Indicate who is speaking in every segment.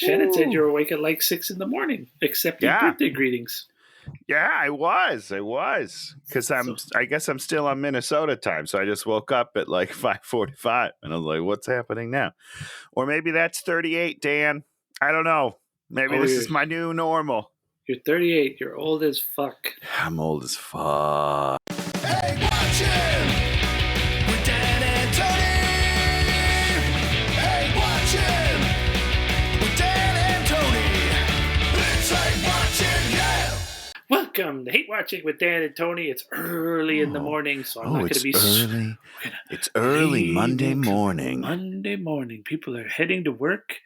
Speaker 1: Shannon said you were awake at like 6 in the morning, accepting birthday greetings.
Speaker 2: Yeah, I was. Because I guess I'm still on Minnesota time. So I just woke up at like 5:45 and I was like, what's happening now? Or maybe that's 38, Dan. I don't know. Maybe this is my new normal.
Speaker 1: You're 38. You're old as fuck.
Speaker 2: I'm old as fuck.
Speaker 3: Hey, watch him with Dan and Tony. Hey, watch him with Dan and Tony. It's like watching, yeah.
Speaker 1: Welcome to Hate Watching with Dan and Tony. It's early in the morning, so I'm not going to be
Speaker 2: early. It's early Monday morning.
Speaker 1: Monday morning. People are heading to work.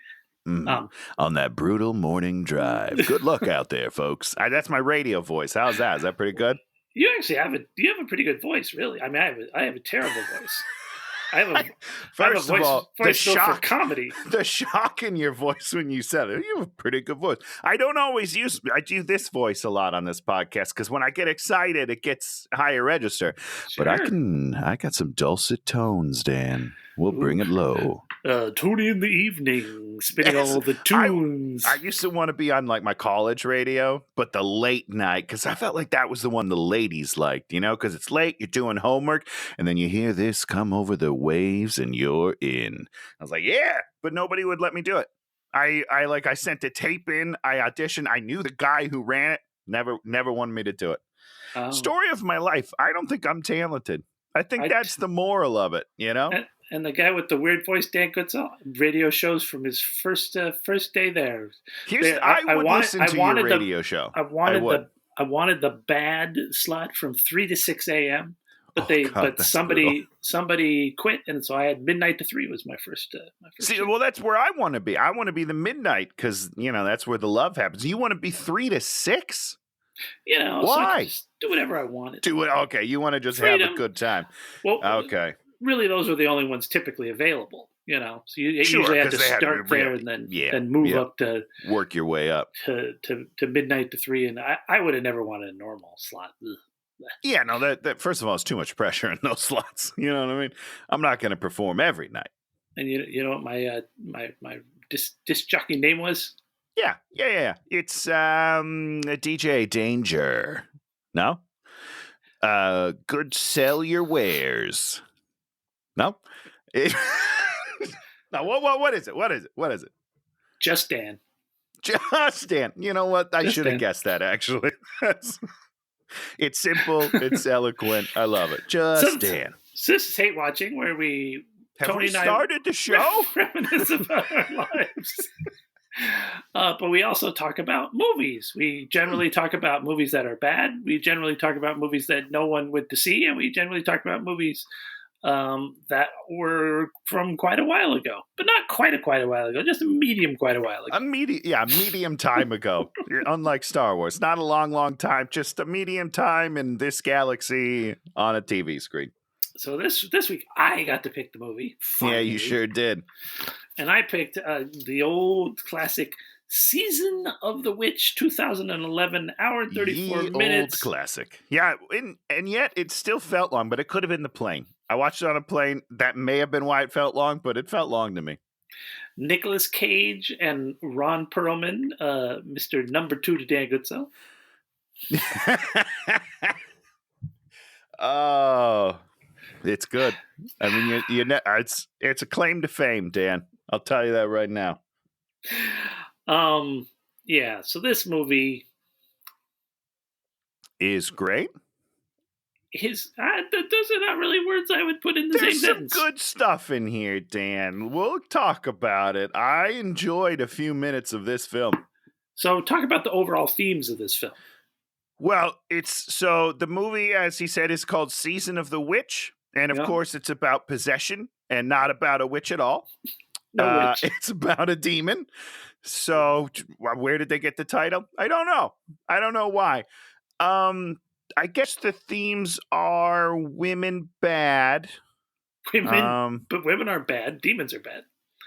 Speaker 2: On that brutal morning drive. Good luck out there, folks. That's my radio voice. How's that? Is that pretty good?
Speaker 1: You actually have a pretty good voice, really. I mean, I have a terrible voice. First of all, the shock for comedy.
Speaker 2: The shock in your voice when you said it. You have a pretty good voice. I don't always I do this voice a lot on this podcast because when I get excited, it gets higher register. Sure. But I got some dulcet tones, Dan. We'll bring it low.
Speaker 1: Tony in the evening, spinning all the tunes.
Speaker 2: I used to want to be on like my college radio, but the late night, because I felt like that was the one the ladies liked, because it's late, you're doing homework, and then you hear this come over the waves and you're in. I was like, yeah, but nobody would let me do it. I sent a tape in, I auditioned, I knew the guy who ran it, never wanted me to do it. Oh. Story of my life. I don't think I'm talented. I think that's the moral of it,
Speaker 1: And the guy with the weird voice, Dan Goodsell, radio shows from his first day there.
Speaker 2: I would listen to your radio show.
Speaker 1: I wanted the bad slot from 3 to 6 a.m. But somebody quit, and so I had midnight to 3 was my first.
Speaker 2: See, well, that's where I want to be. I want to be the midnight because that's where the love happens. You want to be 3 to 6?
Speaker 1: Why? So do whatever I wanted.
Speaker 2: Do it. Okay, you want to just have a good time.
Speaker 1: Well,
Speaker 2: okay.
Speaker 1: Really, those are the only ones typically available. So you usually have to start there and then move up to
Speaker 2: work your way up
Speaker 1: to midnight to 3. And I would have never wanted a normal slot. Ugh.
Speaker 2: Yeah, no, that first of all, it's too much pressure in those slots. You know what I mean? I'm not going to perform every night.
Speaker 1: And you know what my disc jockey name was?
Speaker 2: Yeah. It's DJ Danger. No? Good sell your wares. No? No, what is it? What is it?
Speaker 1: Just Dan.
Speaker 2: Just Dan. You know what? I should have guessed that, actually. It's simple. It's eloquent. I love it. Dan.
Speaker 1: So this is Hate Watching, where we...
Speaker 2: Have we started the show?
Speaker 1: Reminisce about our lives. But we also talk about movies. We generally talk about movies that are bad. We generally talk about movies that no one went to see. And we generally talk about movies that were from quite a while ago, but not quite a while ago, just quite a while ago.
Speaker 2: Medium time ago. Unlike Star Wars, not a long time, just a medium time in this galaxy on a TV screen.
Speaker 1: So this week I got to pick the movie. Finally.
Speaker 2: Yeah, you sure did.
Speaker 1: And I picked the old classic Season of the Witch, 2011, hour and 34 minutes.
Speaker 2: Old classic. Yeah, and yet it still felt long, but it could have been the plane. I watched it on a plane. That may have been why it felt long, but it felt long to me.
Speaker 1: Nicolas Cage and Ron Perlman, Mr. Number 2 to Dan Goodsell.
Speaker 2: Oh, it's good. I mean, it's a claim to fame, Dan. I'll tell you that right now.
Speaker 1: Yeah. So this movie
Speaker 2: is great.
Speaker 1: Those are not really words I would put in the same sentence.
Speaker 2: There's some good stuff in here, Dan. We'll talk about it. I enjoyed a few minutes of this film.
Speaker 1: So talk about the overall themes of this film.
Speaker 2: Well, the movie, as he said, is called Season of the Witch. And of course, it's about possession and not about a witch at all.
Speaker 1: No witch.
Speaker 2: It's about a demon. So where did they get the title? I don't know why. I guess the themes are women bad.
Speaker 1: But women are bad. Demons are bad.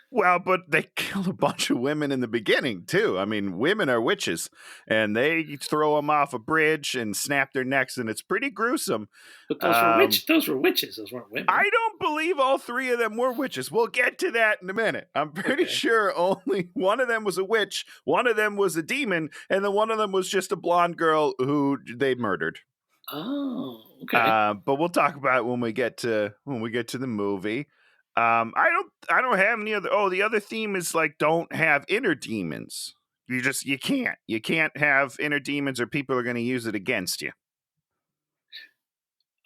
Speaker 2: Well, but they kill a bunch of women in the beginning too. I mean, women are witches, and they throw them off a bridge and snap their necks, and it's pretty gruesome.
Speaker 1: But
Speaker 2: Um,
Speaker 1: those were witches. Those weren't women.
Speaker 2: I don't believe all three of them were witches. We'll get to that in a minute. I'm pretty
Speaker 1: Okay.
Speaker 2: sure only one of them was a witch, one of them was a demon, and then one of them was just a blonde girl who they murdered.
Speaker 1: Oh, okay.
Speaker 2: But we'll talk about it when we get to the movie. I don't have any other. Oh, the other theme is like don't have inner demons. You can't have inner demons, or people are going to use it against you.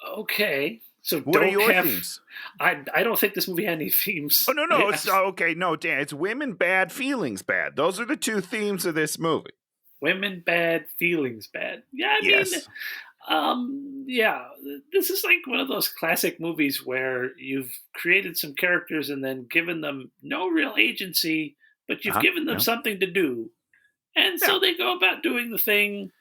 Speaker 1: Okay. So
Speaker 2: What are
Speaker 1: don't
Speaker 2: your
Speaker 1: have.
Speaker 2: themes?
Speaker 1: I don't think this movie had any themes.
Speaker 2: Oh no, it's okay. No, Dan, it's women bad, feelings bad. Those are the two themes of this movie.
Speaker 1: Women bad, feelings bad. Yeah, I
Speaker 2: Yes.
Speaker 1: mean, yeah. This is like one of those classic movies where you've created some characters and then given them no real agency, but you've given them
Speaker 2: yeah.
Speaker 1: something to do, and so
Speaker 2: Yeah.
Speaker 1: they go about doing the thing,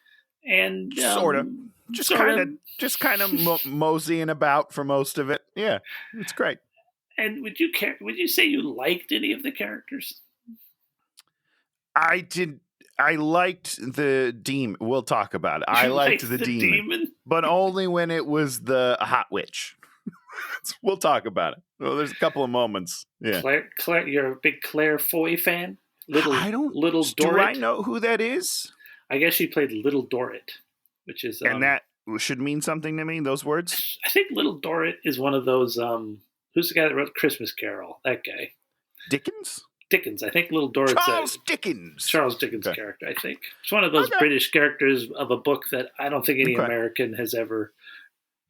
Speaker 1: and
Speaker 2: Sorta. Just kind of moseying about for most of it. Yeah, it's great.
Speaker 1: And would you say you liked any of the characters?
Speaker 2: I did. I liked the demon. We'll talk about it. I
Speaker 1: You
Speaker 2: liked the demon, but only when it was the hot witch. We'll talk about it. Well, there's a couple of moments. Yeah.
Speaker 1: Claire, you're a big Claire Foy fan. Little
Speaker 2: Do
Speaker 1: Dorrit.
Speaker 2: I know who that is?
Speaker 1: I guess she played Little Dorrit, which is
Speaker 2: And that should mean something to me. Those words.
Speaker 1: I think Little Dorrit is one of those. Who's the guy that wrote Christmas Carol? That guy,
Speaker 2: Dickens.
Speaker 1: Dickens. I think Little Dorrit's
Speaker 2: Charles Dickens.
Speaker 1: Charles Dickens
Speaker 2: Okay.
Speaker 1: character. I think it's one of those
Speaker 2: Okay.
Speaker 1: British characters of a book that I don't think any
Speaker 2: Okay.
Speaker 1: American has ever,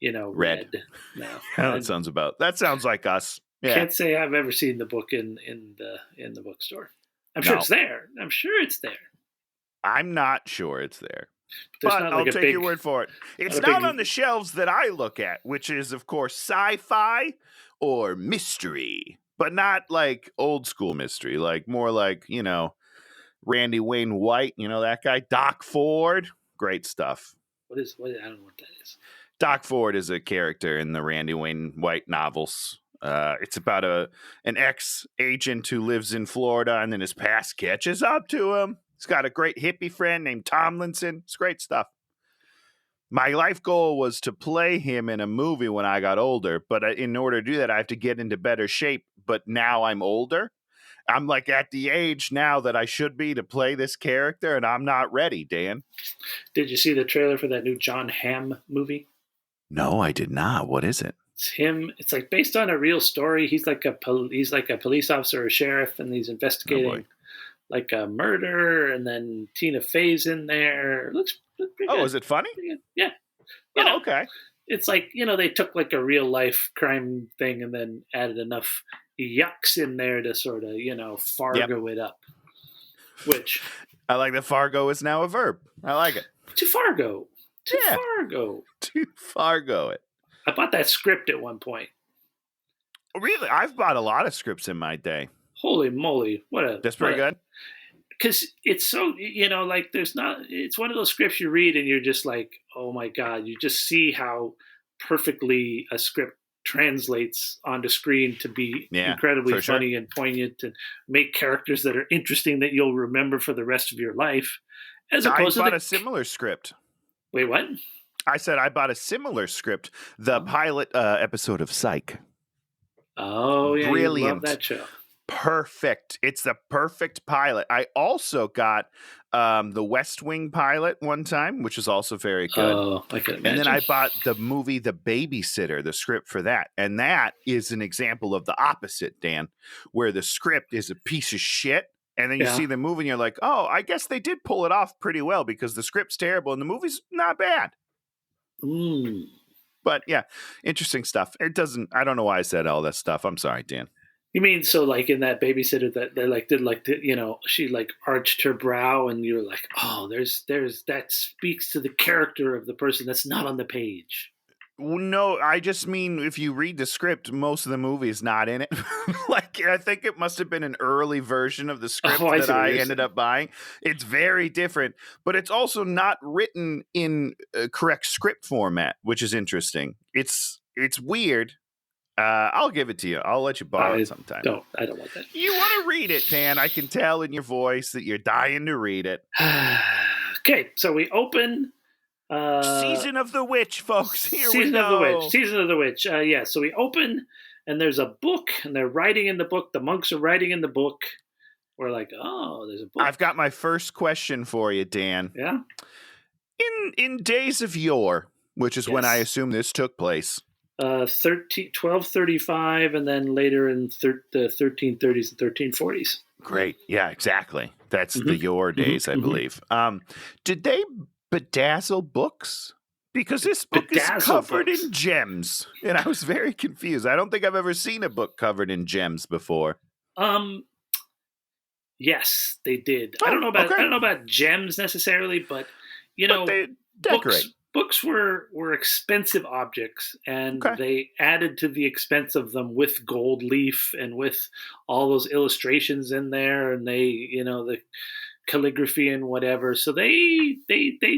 Speaker 1: read. No,
Speaker 2: That sounds like us. Yeah.
Speaker 1: Can't say I've ever seen the book in the bookstore. I'm sure
Speaker 2: No.
Speaker 1: it's there. I'm sure it's there.
Speaker 2: I'm not sure it's there.
Speaker 1: There's
Speaker 2: But
Speaker 1: not
Speaker 2: I'll
Speaker 1: like a
Speaker 2: take
Speaker 1: big,
Speaker 2: your word for it. It's
Speaker 1: not a
Speaker 2: not
Speaker 1: big-
Speaker 2: on the shelves that I look at, which is, of course, sci-fi or mystery, but not like old school mystery, like more like, Randy Wayne White, that guy, Doc Ford, great stuff.
Speaker 1: What I don't know what that is.
Speaker 2: Doc Ford is a character in the Randy Wayne White novels. It's about an ex-agent who lives in Florida, and then his past catches up to him. He's got a great hippie friend named Tomlinson. It's great stuff. My life goal was to play him in a movie when I got older, but in order to do that, I have to get into better shape. But now I'm older. I'm like at the age now that I should be to play this character, and I'm not ready, Dan.
Speaker 1: Did you see the trailer for that new John Hamm movie?
Speaker 2: No, I did not. What is it?
Speaker 1: It's him. It's like based on a real story. He's like a police officer or a sheriff, and he's investigating like a murder. And then Tina Fey's in there. It looks pretty good.
Speaker 2: Is it funny?
Speaker 1: Pretty good. Yeah.
Speaker 2: Okay.
Speaker 1: It's like they took like a real life crime thing and then added enough yucks in there to sort of Fargo it up. Which
Speaker 2: I like that Fargo is now a verb. I like it.
Speaker 1: to Fargo.
Speaker 2: Yeah.
Speaker 1: Fargo.
Speaker 2: To Fargo it.
Speaker 1: I bought that script at one point.
Speaker 2: Really? I've bought a lot of scripts in my day.
Speaker 1: Holy moly.
Speaker 2: That's pretty good.
Speaker 1: Because it's so, like it's one of those scripts you read and you're just like, oh my God, you just see how perfectly a script translates onto screen to be incredibly
Speaker 2: for
Speaker 1: funny and poignant and make characters that are interesting that you'll remember for the rest of your life. As opposed
Speaker 2: I bought a similar script.
Speaker 1: Wait, what?
Speaker 2: I said I bought a similar script, the pilot episode of Psych.
Speaker 1: Oh, yeah.
Speaker 2: Brilliant.
Speaker 1: You love that show.
Speaker 2: Perfect. It's the perfect pilot. I also got the West Wing pilot one time, which is also very good.
Speaker 1: Oh, I can imagine.
Speaker 2: And then I bought the movie The Babysitter, the script for that. And that is an example of the opposite, Dan, where the script is a piece of shit. And then you see the movie and you're like, oh, I guess they did pull it off pretty well because the script's terrible and the movie's not bad. But yeah, interesting stuff. I don't know why I said all that stuff. I'm sorry, Dan.
Speaker 1: You mean so like in that Babysitter that they like did like she like arched her brow and you're like, oh, there's that speaks to the character of the person that's not on the page.
Speaker 2: No, I just mean if you read the script, most of the movie is not in it. Like I think it must have been an early version of the script that I ended up buying. It's very different, but it's also not written in a correct script format, which is interesting. It's weird. I'll give it to you. I'll let you borrow
Speaker 1: I
Speaker 2: it sometime.
Speaker 1: I don't want
Speaker 2: You want to read it, Dan. I can tell in your voice that you're dying to read it.
Speaker 1: that. Okay, so we open.
Speaker 2: Season of the Witch, folks. Here we
Speaker 1: Season
Speaker 2: go.
Speaker 1: of the Witch. Season of the Witch. Yeah, so we open, and there's a book, and they're writing in the book. The monks are writing in the book. We're like, oh, there's a book.
Speaker 2: I've got my first question for you, Dan.
Speaker 1: Yeah?
Speaker 2: In days of yore, which is when
Speaker 1: Yes.
Speaker 2: I assume this took place.
Speaker 1: 1235, and then later in the 1330s and 1340s.
Speaker 2: Great. Yeah, exactly. That's the
Speaker 1: Mhm.
Speaker 2: yore days, I
Speaker 1: Mhm.
Speaker 2: believe. Did they bedazzle books? Because this book is
Speaker 1: Bedazzle
Speaker 2: covered
Speaker 1: books.
Speaker 2: in gems. And I was very confused. I don't think I've ever seen a book covered in gems before.
Speaker 1: Yes, they did.
Speaker 2: Oh,
Speaker 1: I don't know
Speaker 2: okay.
Speaker 1: about gems necessarily, but
Speaker 2: But they decorate.
Speaker 1: books were expensive objects, and
Speaker 2: Okay.
Speaker 1: they added to the expense of them with gold leaf and with all those illustrations in there, and the calligraphy and whatever. So they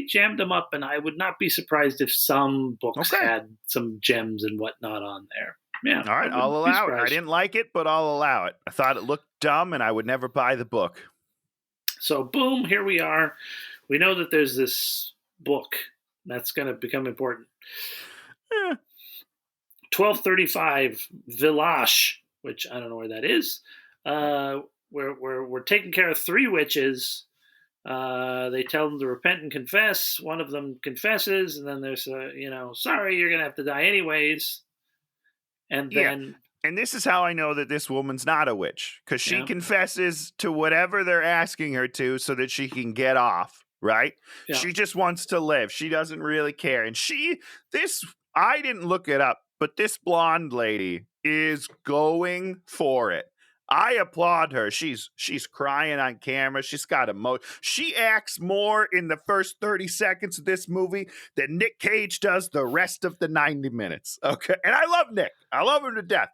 Speaker 1: jammed them up, and I would not be surprised if some books
Speaker 2: Okay.
Speaker 1: had some gems and whatnot on there. Yeah,
Speaker 2: All right, I'll allow it. I didn't like it, but I'll allow it. I thought it looked dumb, and I would never buy the book.
Speaker 1: So boom, here we are. We know that there's this book that's going to become important.
Speaker 2: Eh.
Speaker 1: 1235 Village, which I don't know where that is. We're taking care of 3 witches. They tell them to repent and confess. One of them confesses, and then there's sorry, you're gonna have to die anyways. And
Speaker 2: Yeah.
Speaker 1: then
Speaker 2: And this is how I know that this woman's not a witch, because she
Speaker 1: Yeah.
Speaker 2: confesses to whatever they're asking her to so that she can get off, right?
Speaker 1: Yeah.
Speaker 2: She just wants to live. She doesn't really care. And I didn't look it up, but this blonde lady is going for it. I applaud her. She's crying on camera. She's got she acts more in the first 30 seconds of this movie than Nick Cage does the rest of the 90 minutes. Okay. And I love Nick. I love him to death.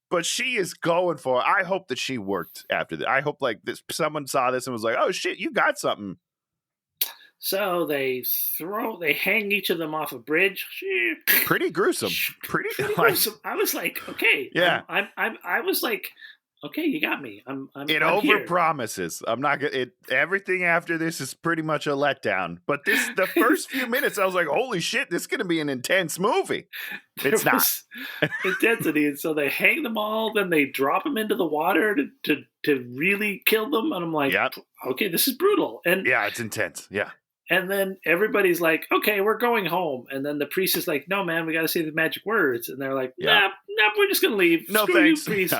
Speaker 2: But she is going for it. I hope that she worked after that. I hope someone saw this and was like, oh shit, you got something.
Speaker 1: so they hang each of them off a bridge.
Speaker 2: Pretty gruesome. Pretty like,
Speaker 1: gruesome. I was like, okay,
Speaker 2: Yeah.
Speaker 1: I was like, okay, you got me. I'm
Speaker 2: it
Speaker 1: I'm
Speaker 2: over
Speaker 1: here.
Speaker 2: promises. I'm not gonna. Everything after this is pretty much a letdown. But the first few minutes, I was like, "Holy shit, this is gonna be an intense movie." It's
Speaker 1: There
Speaker 2: not.
Speaker 1: was intensity, and so they hang them all. Then they drop them into the water to really kill them. And I'm like,
Speaker 2: Yep.
Speaker 1: okay, this is brutal. And
Speaker 2: Yeah, it's intense. Yeah.
Speaker 1: and then everybody's like, okay, we're going home. And then the priest is like, no, man, we got to say the magic words. And they're like,
Speaker 2: Yeah.
Speaker 1: nah, we're just gonna leave.
Speaker 2: No
Speaker 1: Screw
Speaker 2: thanks.
Speaker 1: you, priest.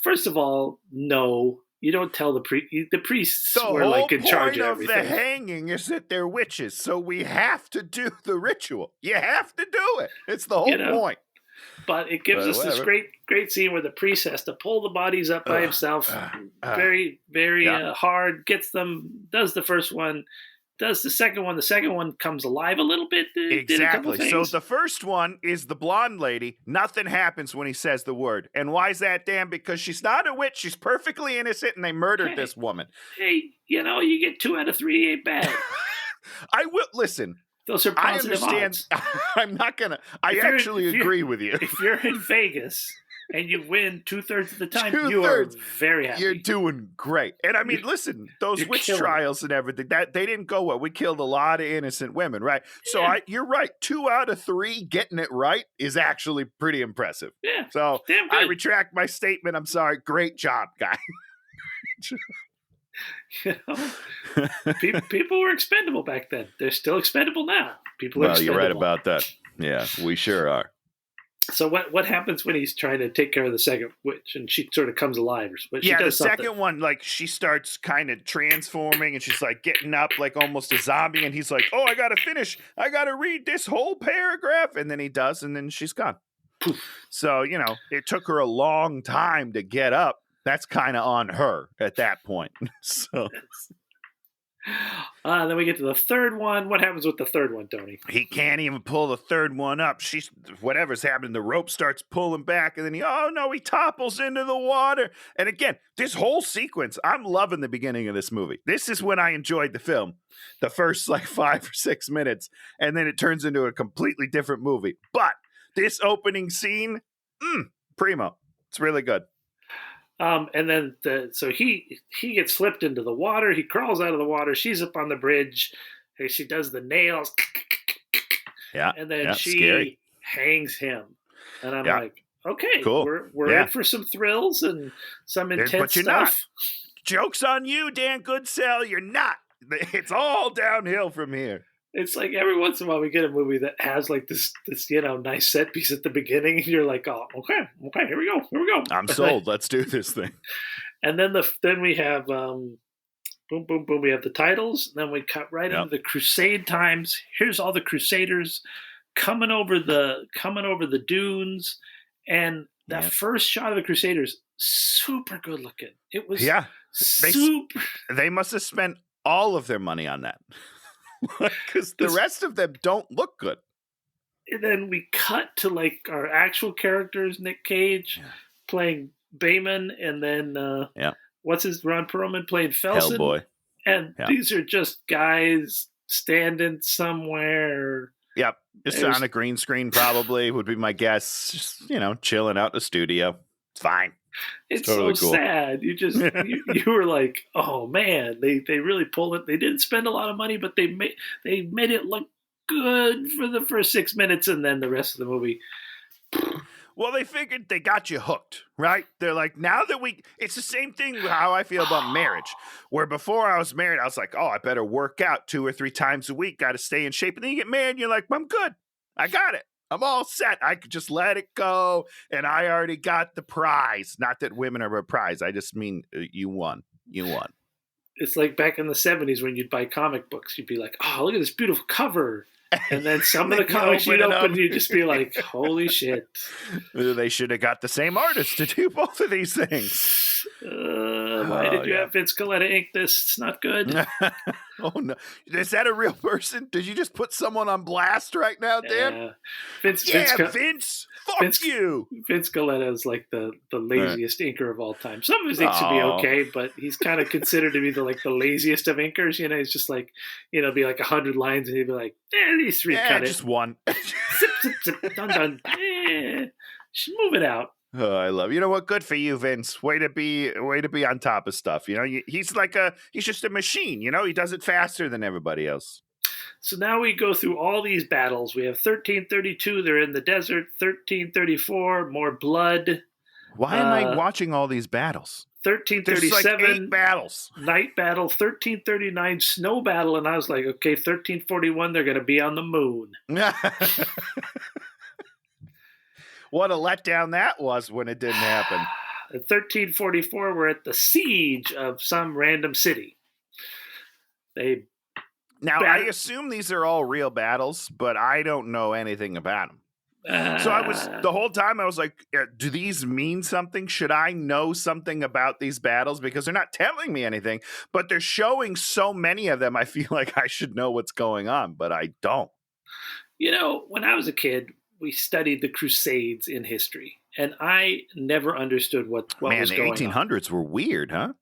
Speaker 1: First of all, no, you don't tell the priest. The priests
Speaker 2: The
Speaker 1: were
Speaker 2: whole
Speaker 1: like in charge
Speaker 2: point
Speaker 1: of
Speaker 2: of the
Speaker 1: everything.
Speaker 2: hanging is that they're witches, so we have to do the ritual. You have to do it. It's the whole
Speaker 1: You know?
Speaker 2: point.
Speaker 1: But it gives
Speaker 2: But
Speaker 1: us this
Speaker 2: whatever.
Speaker 1: great scene where the priest has to pull the bodies up by
Speaker 2: Ugh,
Speaker 1: himself,
Speaker 2: ugh.
Speaker 1: very
Speaker 2: Yeah.
Speaker 1: hard. Gets them, does the first one, does the second one. The second one comes alive a little bit. Did a couple
Speaker 2: Exactly. So
Speaker 1: things.
Speaker 2: the first one is the blonde lady. Nothing happens when he says the word. And why is that, Dan? Because she's not a witch. She's perfectly innocent, and they murdered
Speaker 1: Hey.
Speaker 2: this woman.
Speaker 1: Hey, you get 2 out of 3 ain't bad.
Speaker 2: I will listen.
Speaker 1: Those are
Speaker 2: I
Speaker 1: positive
Speaker 2: understand.
Speaker 1: odds.
Speaker 2: I'm not gonna. I
Speaker 1: If you're-
Speaker 2: actually
Speaker 1: if you're-
Speaker 2: agree with you.
Speaker 1: If you're in Vegas and you win 2/3 of the time, you
Speaker 2: Two-thirds.
Speaker 1: are very happy.
Speaker 2: You're doing great. And I mean, listen, those
Speaker 1: you're
Speaker 2: witch
Speaker 1: killing it.
Speaker 2: trials and everything, that they didn't go well. We killed a lot of innocent women, right? So
Speaker 1: Yeah.
Speaker 2: you're right. 2 out of 3 getting it right is actually pretty impressive.
Speaker 1: Yeah,
Speaker 2: So
Speaker 1: damn
Speaker 2: I
Speaker 1: good.
Speaker 2: retract my statement. I'm sorry. Great job, guy.
Speaker 1: You know? People were expendable back then. They're still expendable now. People are
Speaker 2: Well, you're
Speaker 1: expendable.
Speaker 2: right about that. Yeah, we sure are.
Speaker 1: So what happens when he's trying to take care of the second witch and she sort of comes alive? But she
Speaker 2: Yeah, the
Speaker 1: does something.
Speaker 2: second one, like she starts kind of transforming and she's like getting up like almost a zombie. And he's like, oh, I got to finish. I got to read this whole paragraph. And then he does. And then she's gone. So, it took her a long time to get up. That's kind of on her at that point. So
Speaker 1: Then we get to the third one. What happens with the third one, Tony?
Speaker 2: he can't even pull the third one up. Whatever's happening, the rope starts pulling back, and then he topples into the water. And again, this whole sequence, I'm loving the beginning of this movie. This is when I enjoyed the film, the first like 5 or 6 minutes, and then it turns into a completely different movie. But this opening scene, Primo. It's really good.
Speaker 1: And then so he gets flipped into the water. He crawls out of the water. She's up on the bridge. And she does the nails.
Speaker 2: Yeah.
Speaker 1: And then
Speaker 2: yeah,
Speaker 1: she
Speaker 2: scary.
Speaker 1: hangs him. And I'm
Speaker 2: Yeah.
Speaker 1: like, okay,
Speaker 2: Cool.
Speaker 1: we're
Speaker 2: Yeah.
Speaker 1: in for some thrills and some intense
Speaker 2: but you're
Speaker 1: stuff.
Speaker 2: not. Joke's on you, Dan Goodsell. You're not. It's all downhill from here.
Speaker 1: It's like every once in a while we get a movie that has like this nice set piece at the beginning, and you're like, oh, okay, here we go.
Speaker 2: I'm sold. Let's do this thing.
Speaker 1: And then then we have boom, boom, boom. We have the titles. Then we cut right into the Crusade times. Here's all the Crusaders coming over the dunes, and that first shot of the Crusaders, super good looking. It was super.
Speaker 2: They must have spent all of their money on that. Because the rest of them don't look good.
Speaker 1: And then we cut to like our actual characters, Nick Cage playing Bayman, and then Ron Perlman playing Felsen.
Speaker 2: Hellboy.
Speaker 1: And these are just guys standing somewhere.
Speaker 2: Yep. Just on a green screen probably would be my guess. Just, chilling out in the studio. It's fine.
Speaker 1: It's totally so cool. Sad. You just you were like, oh man, they really pulled it. They didn't spend a lot of money, but they made it look good for the first 6 minutes, and then the rest of the movie.
Speaker 2: Well, they figured they got you hooked, right? They're like, now that it's the same thing how I feel about marriage, where before I was married, I was like, oh, I better work out 2 or 3 times a week, got to stay in shape. And then you get married and you're like, I'm good. I got it. I'm all set. I could just let it go. And I already got the prize. Not that women are a prize. I just mean you won. You won.
Speaker 1: It's like back in the 70s when you'd buy comic books. You'd be like, oh, look at this beautiful cover. And then some of the comics you'd open, you'd just be like, holy shit.
Speaker 2: They should have got the same artist to do both of these things.
Speaker 1: Why did you have Vince Coletta ink this? It's not good.
Speaker 2: Oh, no. Is that a real person? Did you just put someone on blast right now, Dan?
Speaker 1: Vince. Fuck you. Vince Coletta is like the laziest inker of all time. Some of his inks would be okay, but he's kind of considered to be the laziest of inkers. He's just like, be like 100 lines, and he'd be like, these 3 cut
Speaker 2: just one.
Speaker 1: Zip, zip, zip, done. Just move it out.
Speaker 2: Oh, I love. You know what? Good for you, Vince. Way to be on top of stuff. He's just a machine. He does it faster than everybody else.
Speaker 1: So now we go through all these battles. We have 1332. They're in the desert. 1334. More blood.
Speaker 2: Why am I watching all these battles?
Speaker 1: 1337.
Speaker 2: There's 8 battles.
Speaker 1: Night battle. 1339. Snow battle. And I was like, okay, 1341. They're going to be on the moon.
Speaker 2: What a letdown that was when it didn't happen.
Speaker 1: At 1344, we're at the siege of some random city.
Speaker 2: I assume these are all real battles, but I don't know anything about them. So the whole time I was like, do these mean something? Should I know something about these battles? Because they're not telling me anything, but they're showing so many of them. I feel like I should know what's going on, but I don't.
Speaker 1: When I was a kid, we studied the Crusades in history, and I never understood what was going on.
Speaker 2: The 1800s were weird, huh?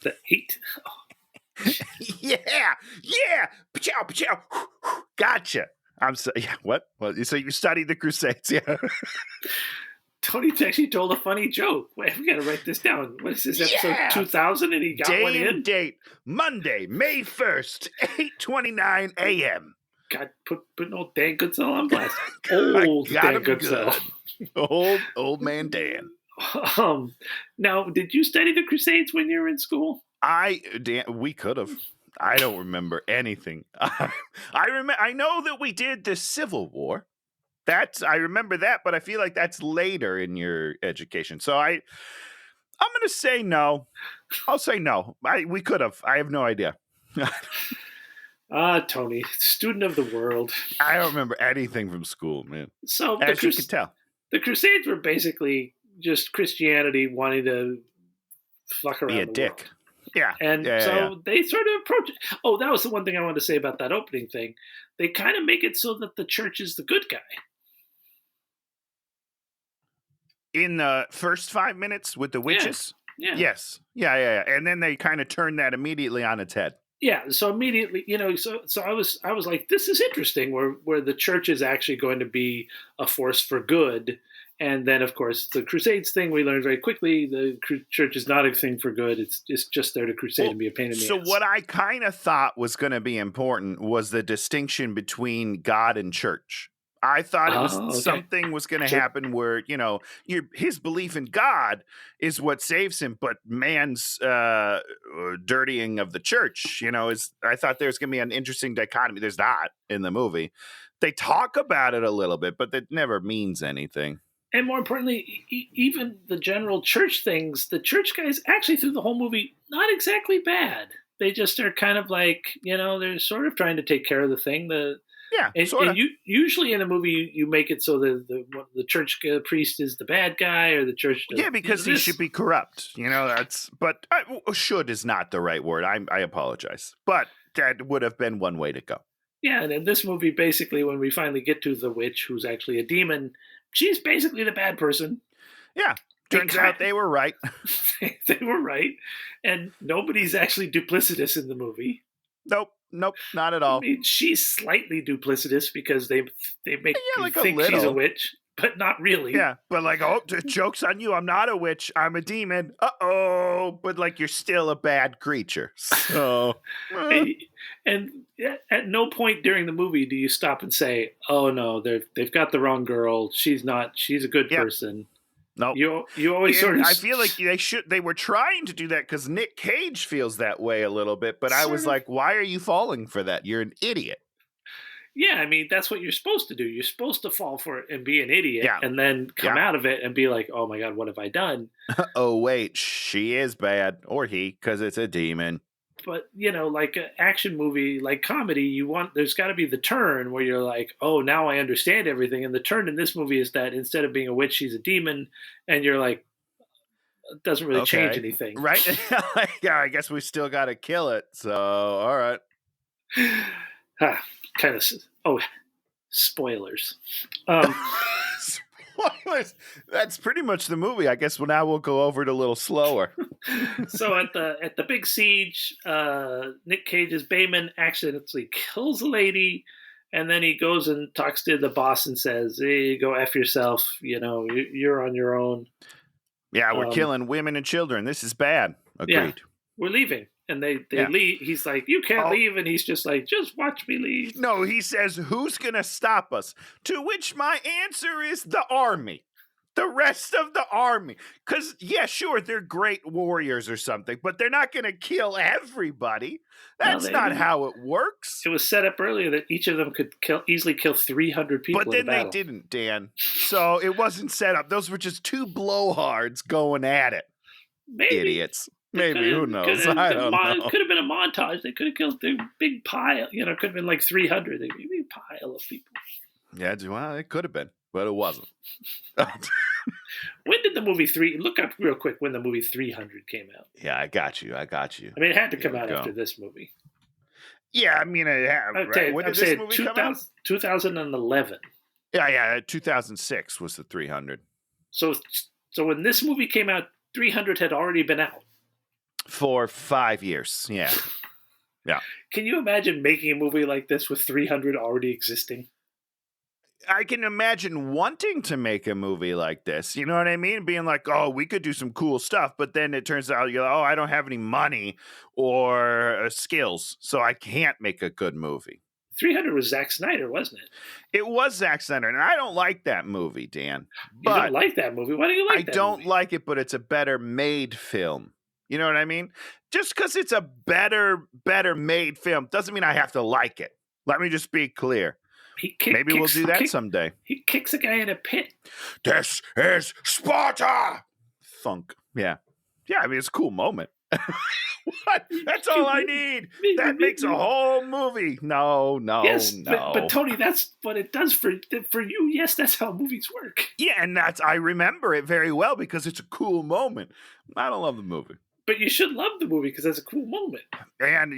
Speaker 1: The 8. Oh.
Speaker 2: Yeah. Pachow. Gotcha. What? Well, so you studied the Crusades, yeah.
Speaker 1: Tony actually told a funny joke. Wait, we got to write this down. What is this, episode 2000? And he got one in?
Speaker 2: Date, Monday, May 1st, 8:29 a.m.
Speaker 1: God, put old Dan Goodsell on blast. Old Dan Goodsell.
Speaker 2: Old man Dan.
Speaker 1: Now, did you study the Crusades when you were in school?
Speaker 2: We could have. I don't remember anything. I know that we did the Civil War. I remember that, but I feel like that's later in your education. So I'm going to say no. I'll say no. We could have. I have no idea.
Speaker 1: Tony, student of the world.
Speaker 2: I don't remember anything from school, man.
Speaker 1: So
Speaker 2: as you can tell,
Speaker 1: the Crusades were basically just Christianity wanting to fuck around.
Speaker 2: Be a
Speaker 1: the
Speaker 2: dick.
Speaker 1: World.
Speaker 2: Yeah.
Speaker 1: And they sort of approach it. Oh, that was the one thing I wanted to say about that opening thing. They kind of make it so that the church is the good guy.
Speaker 2: In the first 5 minutes with the witches?
Speaker 1: Yeah.
Speaker 2: Yes. Yeah. And then they kind of turn that immediately on its head.
Speaker 1: Yeah, so immediately, so I was like, this is interesting, where the church is actually going to be a force for good, And then, of course, the Crusades thing, we learned very quickly the church is not a thing for good. It's just there to crusade and be a pain in the
Speaker 2: So
Speaker 1: ass.
Speaker 2: what I kind of thought was going to be important was the distinction between God and church. I thought it was
Speaker 1: Oh, okay.
Speaker 2: something was going to
Speaker 1: Sure.
Speaker 2: happen where, his belief in God is what saves him, but man's dirtying of the church, I thought there was going to be an interesting dichotomy. There's not in the movie. They talk about it a little bit, but it never means anything.
Speaker 1: And more importantly, even the general church things, the church guys actually through the whole movie, not exactly bad. They just are kind of like, they're sort of trying to take care of the thing.
Speaker 2: Yeah, sort of.
Speaker 1: And usually in a movie, you make it so the church priest is the bad guy or the church.
Speaker 2: Yeah, because he should be corrupt. But should is not the right word. I apologize. But that would have been one way to go.
Speaker 1: Yeah, and in this movie, basically, when we finally get to the witch, who's actually a demon, she's basically the bad person.
Speaker 2: Yeah, turns out they were right.
Speaker 1: They were right, and nobody's actually duplicitous in the movie.
Speaker 2: Nope, not at all.
Speaker 1: I mean, she's slightly duplicitous because they make you think she's a witch, but not really.
Speaker 2: Yeah, but joke's on you. I'm not a witch. I'm a demon. Uh-oh. But you're still a bad creature. So.
Speaker 1: And at no point during the movie do you stop and say, "Oh no, they've got the wrong girl. She's not. She's a good person."
Speaker 2: No,
Speaker 1: you always sort of.
Speaker 2: I feel like they were trying to do that because Nick Cage feels that way a little bit. But I was like, why are you falling for that? You're an idiot.
Speaker 1: Yeah, I mean that's what you're supposed to do. You're supposed to fall for it and be an idiot, and then come out of it and be like, "Oh my god, what have I done?"
Speaker 2: Oh wait, she is bad, or he, because it's a demon.
Speaker 1: But like an action movie, like comedy, there's got to be the turn where you're like, oh, now I understand everything. And the turn in this movie is that instead of being a witch, she's a demon, and you're like, it doesn't really change anything,
Speaker 2: right? Yeah, I guess we still got to kill it. So, all right.
Speaker 1: Kind of. Oh, spoilers.
Speaker 2: Spoilers. That's pretty much the movie. I guess now we'll go over it a little slower.
Speaker 1: So at the big siege, Nick Cage's Bayman accidentally kills a lady, and then he goes and talks to the boss and says, "Hey, go F yourself. You're on your own."
Speaker 2: Yeah, we're killing women and children. This is bad. Agreed.
Speaker 1: Yeah, we're leaving. And they leave. He's like, "You can't leave." And he's just like, "Just watch me leave."
Speaker 2: No, he says, "Who's going to stop us?" To which my answer is the army. The rest of the army. Because, yeah, sure, they're great warriors or something, but they're not going to kill everybody. That's not how it works.
Speaker 1: It was set up earlier that each of them could easily kill 300 people.
Speaker 2: But then they didn't, Dan. So it wasn't set up. Those were just two blowhards going at it.
Speaker 1: Maybe.
Speaker 2: Idiots. Maybe, who knows? I don't know.
Speaker 1: It could have been a montage. They could have killed a big pile. It could have been like 300. They'd be a big pile of people.
Speaker 2: Yeah, well, it could have been, but it wasn't.
Speaker 1: When did the movie look up real quick when the movie 300 came out?
Speaker 2: Yeah, I got you.
Speaker 1: I mean, it had to come out after this movie.
Speaker 2: Yeah, I mean, it had. Right? When did this movie come out?
Speaker 1: 2011.
Speaker 2: Yeah, 2006 was the 300.
Speaker 1: So when this movie came out, 300 had already been out.
Speaker 2: For 5 years, yeah. Yeah.
Speaker 1: Can you imagine making a movie like this with 300 already existing?
Speaker 2: I can imagine wanting to make a movie like this. You know what I mean? Being like, oh, we could do some cool stuff. But then it turns out, oh, I don't have any money or skills, so I can't make a good movie.
Speaker 1: 300 was Zack Snyder, wasn't it?
Speaker 2: It was Zack Snyder, and I don't like that movie, Dan.
Speaker 1: You don't like that movie? Why do you like that movie? I
Speaker 2: don't like it, but it's a better made film. You know what I mean? Just because it's a better made film doesn't mean I have to like it. Let me just be clear. Maybe we'll do that someday.
Speaker 1: He kicks a guy in a pit.
Speaker 2: This is Sparta! Thunk. Yeah. Yeah, I mean, it's a cool moment. What? That's all I need. That makes a whole movie. No.
Speaker 1: Yes, but Tony, that's what it does for you. Yes, that's how movies work.
Speaker 2: Yeah, and I remember it very well because it's a cool moment. I don't love the movie.
Speaker 1: But you should love the movie because that's a cool moment.
Speaker 2: And,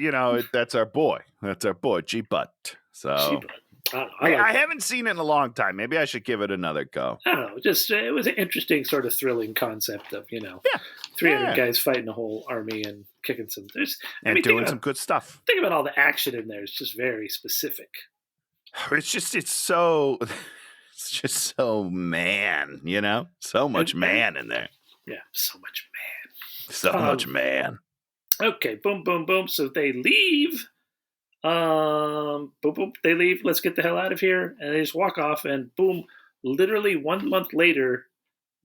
Speaker 2: that's our boy. That's our boy, G-Butt. So
Speaker 1: G-Butt.
Speaker 2: I haven't seen it in a long time. Maybe I should give it another go.
Speaker 1: I don't know. Just it was an interesting sort of thrilling concept of 300 guys fighting a whole army and kicking some.
Speaker 2: Doing some good stuff.
Speaker 1: Think about all the action in there. It's just very specific.
Speaker 2: It's so It's just so man, so much man in there.
Speaker 1: Yeah, so much
Speaker 2: So much man.
Speaker 1: Okay, boom, boom, boom. So they leave. Boom, boom. They leave. Let's get the hell out of here. And they just walk off. And boom, literally 1 month later,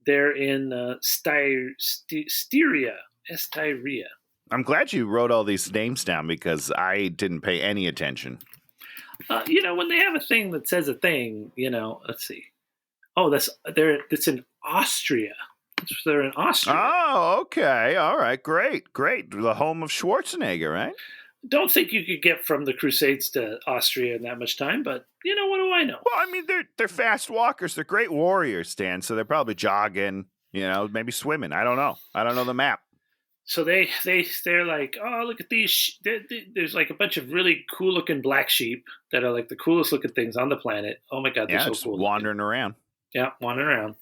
Speaker 1: they're in Styria.
Speaker 2: I'm glad you wrote all these names down because I didn't pay any attention.
Speaker 1: When they have a thing that says a thing, let's see. Oh, it's in Austria. They're in Austria.
Speaker 2: Oh, okay. All right. Great. The home of Schwarzenegger, right?
Speaker 1: Don't think you could get from the Crusades to Austria in that much time, but what do I know?
Speaker 2: Well, I mean, they're fast walkers. They're great warriors, Stan. So they're probably jogging, maybe swimming. I don't know. I don't know the map.
Speaker 1: So they're like, oh, look at these. There's like a bunch of really cool looking black sheep that are like the coolest looking things on the planet. Oh my God, they're so
Speaker 2: just
Speaker 1: cool.
Speaker 2: Wandering around.
Speaker 1: Yeah, wandering around.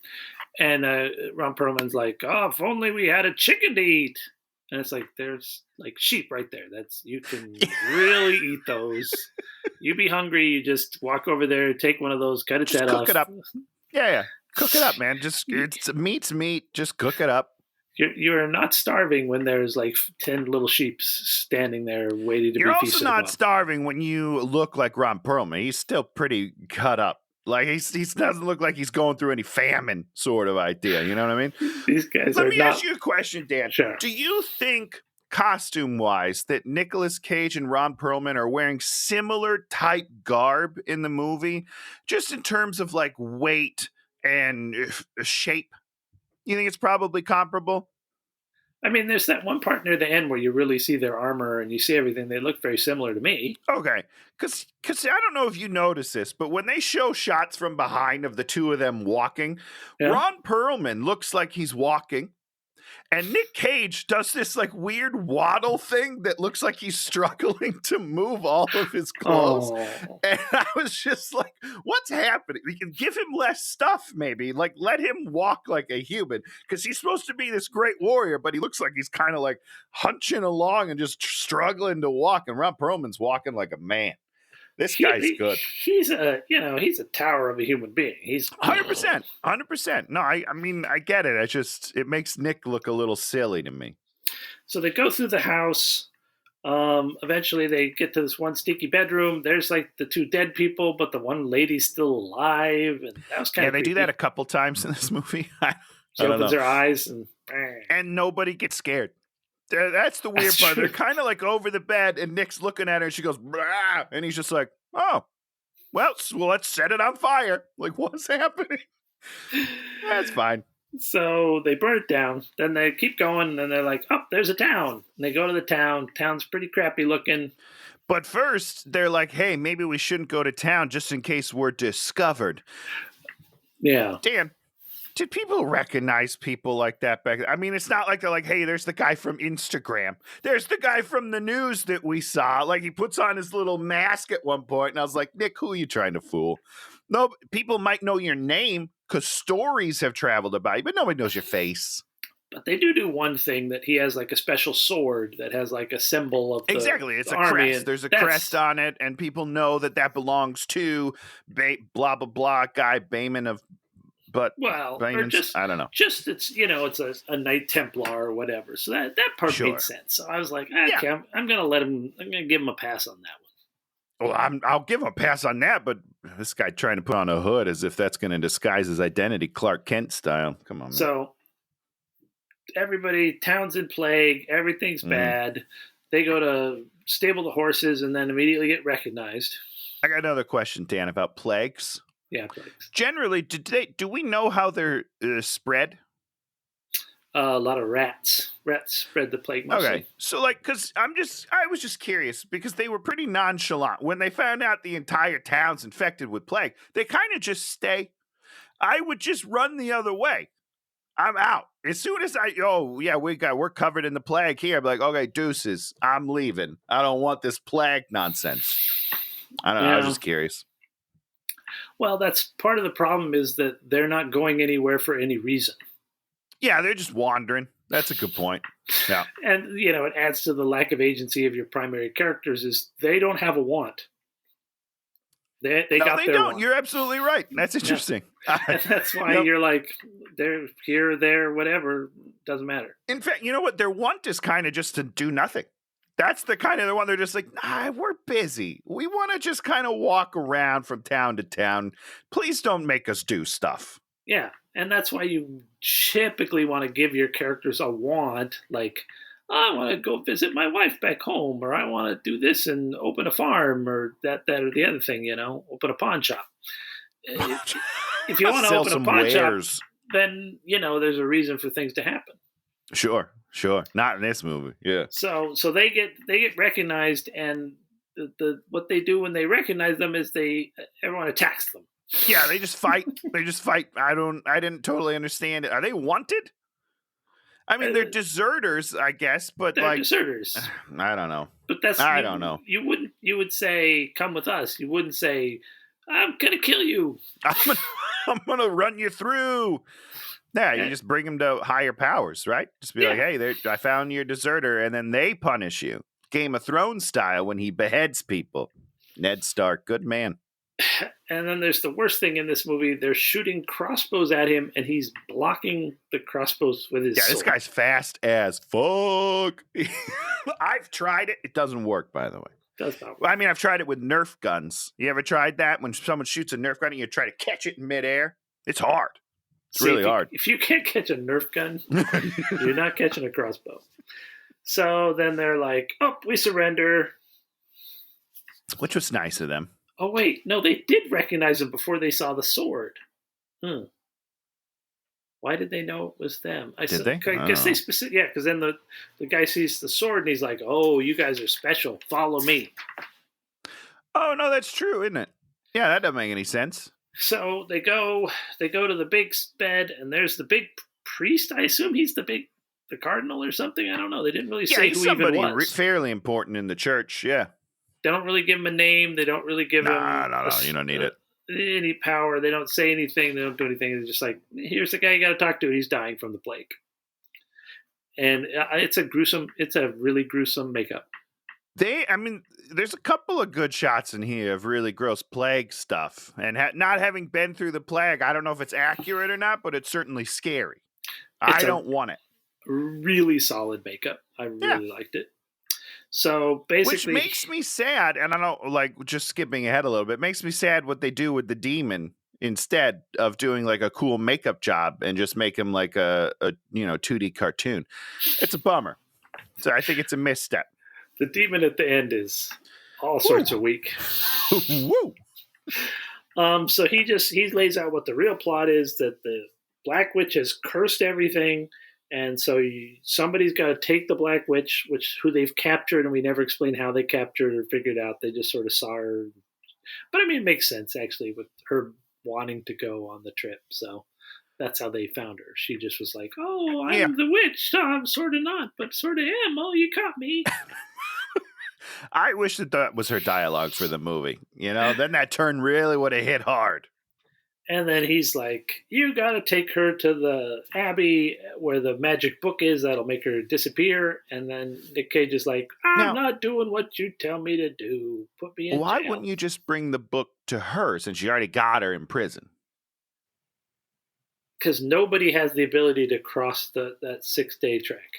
Speaker 1: And Ron Perlman's like, oh, if only we had a chicken to eat. And it's like, there's like sheep right there. You can really eat those. You be hungry, you just walk over there, take one of those, cut its head off.
Speaker 2: Cook it up. Yeah. Cook it up, man. Meat's meat. Just cook it up.
Speaker 1: You're not starving when there's like 10 little sheep standing there waiting to be feasted.
Speaker 2: You're also not starving when you look like Ron Perlman. He's still pretty cut up. Like he doesn't look like he's going through any famine sort of idea. You know what I mean?
Speaker 1: These guys
Speaker 2: Let me ask you a question, Dan.
Speaker 1: Sure.
Speaker 2: Do you think, costume-wise, that Nicolas Cage and Ron Perlman are wearing similar type garb in the movie, just in terms of like weight and shape? You think it's probably comparable?
Speaker 1: I mean, there's that one part near the end where you really see their armor and you see everything. They look very similar to me.
Speaker 2: Okay. Because I don't know if you notice this, but when they show shots from behind of the two of them walking, Ron Perlman looks like he's walking. And Nick Cage does this like weird waddle thing that looks like he's struggling to move all of his clothes.
Speaker 1: Oh.
Speaker 2: And I was just like, what's happening? We can give him less stuff, maybe. Like, let him walk like a human. Because he's supposed to be this great warrior, but he looks like he's kind of like hunching along and just struggling to walk. And Ron Perlman's walking like a man. This guy's good.
Speaker 1: He's a tower of a human being. He's
Speaker 2: 100%. No, I mean, I get it. It makes Nick look a little silly to me.
Speaker 1: So they go through the house. Eventually they get to this one stinky bedroom. There's like the two dead people, but the one lady's still alive. And that was kind of
Speaker 2: creepy. They do that a couple times in this movie.
Speaker 1: She opens her eyes
Speaker 2: and nobody gets scared. That's the weird part. They're kind of like over the bed, and Nick's looking at her, and she goes, "Brah," and he's just like, "Oh, well, let's set it on fire." Like, what's happening? That's fine.
Speaker 1: So they burn it down. Then they keep going, and then they're like, "Oh, there's a town." And they go to the town. Town's pretty crappy looking.
Speaker 2: But first, they're like, "Hey, maybe we shouldn't go to town just in case we're discovered."
Speaker 1: Yeah,
Speaker 2: Dan. Did people recognize people like that back then? I mean, it's not like they're like, hey, there's the guy from Instagram. There's the guy from the news that we saw. Like, he puts on his little mask at one point, and I was like, Nick, who are you trying to fool? No, people might know your name because stories have traveled about you, but nobody knows your face.
Speaker 1: But they do one thing that he has like a special sword that has like a symbol of the
Speaker 2: Exactly. It's
Speaker 1: the
Speaker 2: a
Speaker 1: army,
Speaker 2: crest. There's a crest on it, and people know that belongs to blah, blah, blah guy Bayman of... But
Speaker 1: or just,
Speaker 2: I don't know.
Speaker 1: Just it's a Knight Templar or whatever. So that part made sense. So I was like, okay, I'm gonna give him a pass on that
Speaker 2: one. Well, I'll give him a pass on that, but this guy trying to put on a hood as if that's going to disguise his identity, Clark Kent style. Come on, man.
Speaker 1: So town's in plague, everything's bad. They go to stable the horses and then immediately get recognized.
Speaker 2: I got another question, Dan, about plagues.
Speaker 1: Yeah, plagues.
Speaker 2: Generally, do we know how they're spread?
Speaker 1: A lot of rats. Rats spread the plague mostly.
Speaker 2: Okay, so because I was just curious because they were pretty nonchalant when they found out the entire town's infected with plague. They kind of just stay. I would just run the other way. I'm out as soon as we're covered in the plague here. I'm like, okay, deuces. I'm leaving. I don't want this plague nonsense. I don't know. I was just curious.
Speaker 1: Well, that's part of the problem is that they're not going anywhere for any reason.
Speaker 2: Yeah, they're just wandering. That's a good point. Yeah.
Speaker 1: And, it adds to the lack of agency of your primary characters is they don't have a want. They
Speaker 2: No,
Speaker 1: got
Speaker 2: they
Speaker 1: their
Speaker 2: don't.
Speaker 1: one.
Speaker 2: You're absolutely right. That's interesting.
Speaker 1: And that's why
Speaker 2: Yep.
Speaker 1: you're like, they're here, there, whatever. Doesn't matter.
Speaker 2: In fact, you know what? Their want is kind of just to do nothing. That's the kind of the one they're just like, nah, we're busy. We want to just kind of walk around from town to town. Please don't make us do stuff.
Speaker 1: Yeah. And that's why you typically want to give your characters a want, like, I want to go visit my wife back home, or I want to do this and open a farm, or that, or the other thing, open a pawn shop. If you want to
Speaker 2: Sell
Speaker 1: open a
Speaker 2: some
Speaker 1: pawn shop,
Speaker 2: wares.
Speaker 1: then, there's a reason for things to happen.
Speaker 2: Sure. Not in this movie. Yeah.
Speaker 1: So they get recognized, and the what they do when they recognize them is everyone attacks them.
Speaker 2: Yeah, they just fight. I didn't totally understand it. Are they wanted? I mean, they're deserters, I guess, but
Speaker 1: They're
Speaker 2: like
Speaker 1: deserters.
Speaker 2: I don't know.
Speaker 1: But that's
Speaker 2: I don't know.
Speaker 1: You would say, "Come with us." You wouldn't say, "I'm gonna kill you."
Speaker 2: I'm gonna run you through. Yeah, you just bring them to higher powers, right? Just be like, hey, I found your deserter, and then they punish you. Game of Thrones style when he beheads people. Ned Stark, good man.
Speaker 1: And then there's the worst thing in this movie. They're shooting crossbows at him, and he's blocking the crossbows with his sword.
Speaker 2: This guy's fast as fuck. I've tried it. It doesn't work, by the way.
Speaker 1: Does not work.
Speaker 2: Well, I mean, I've tried it with Nerf guns. You ever tried that? When someone shoots a Nerf gun and you try to catch it in midair? It's hard. It's really hard.
Speaker 1: If you can't catch a Nerf gun, you're not catching a crossbow. So then they're like, "Oh, we surrender."
Speaker 2: Which was nice of them.
Speaker 1: Oh wait, no, they did recognize him before they saw the sword. Why did they know it was them? I guess they specific. Yeah, because then the guy sees the sword and he's like, "Oh, you guys are special. Follow me."
Speaker 2: Oh no, that's true, isn't it? Yeah, that doesn't make any sense.
Speaker 1: So they go to the big bed, and there's the big priest. I assume he's the cardinal or something. I don't know. They didn't really say
Speaker 2: he's
Speaker 1: who even
Speaker 2: somebody
Speaker 1: was.
Speaker 2: fairly important in the church. Yeah.
Speaker 1: They don't really give him a name. They don't really give him
Speaker 2: No. You don't need it.
Speaker 1: Any power. They don't say anything. They don't do anything. They're just like, here's the guy you got to talk to. He's dying from the plague. And it's a really gruesome makeup.
Speaker 2: There's a couple of good shots in here of really gross plague stuff. And not having been through the plague, I don't know if it's accurate or not, but it's certainly scary. I don't want it.
Speaker 1: Really solid makeup. I really liked it. So basically,
Speaker 2: which makes me sad, and I don't like just skipping ahead a little bit. Makes me sad what they do with the demon instead of doing like a cool makeup job and just make him like a 2D cartoon. It's a bummer. So I think it's a misstep.
Speaker 1: The demon at the end is all sorts of weak.
Speaker 2: Woo.
Speaker 1: So he lays out what the real plot is, that the Black Witch has cursed everything. And so somebody's got to take the Black Witch, who they've captured, and we never explain how they captured or figured out. They just sort of saw her. But I mean, it makes sense, actually, with her wanting to go on the trip. So that's how they found her. She just was like, "Oh, I'm the witch. No, I'm sort of not, but sort of am. Oh, you caught me."
Speaker 2: I wish that was her dialogue for the movie. Then that turn really would have hit hard.
Speaker 1: And then he's like, "You got to take her to the Abbey where the magic book is. That'll make her disappear." And then Nick Cage is like, "I'm not doing what you tell me to do. Put me in
Speaker 2: Why
Speaker 1: jail."
Speaker 2: wouldn't you just bring the book to her since you already got her in prison?
Speaker 1: Because nobody has the ability to cross that 6-day trek.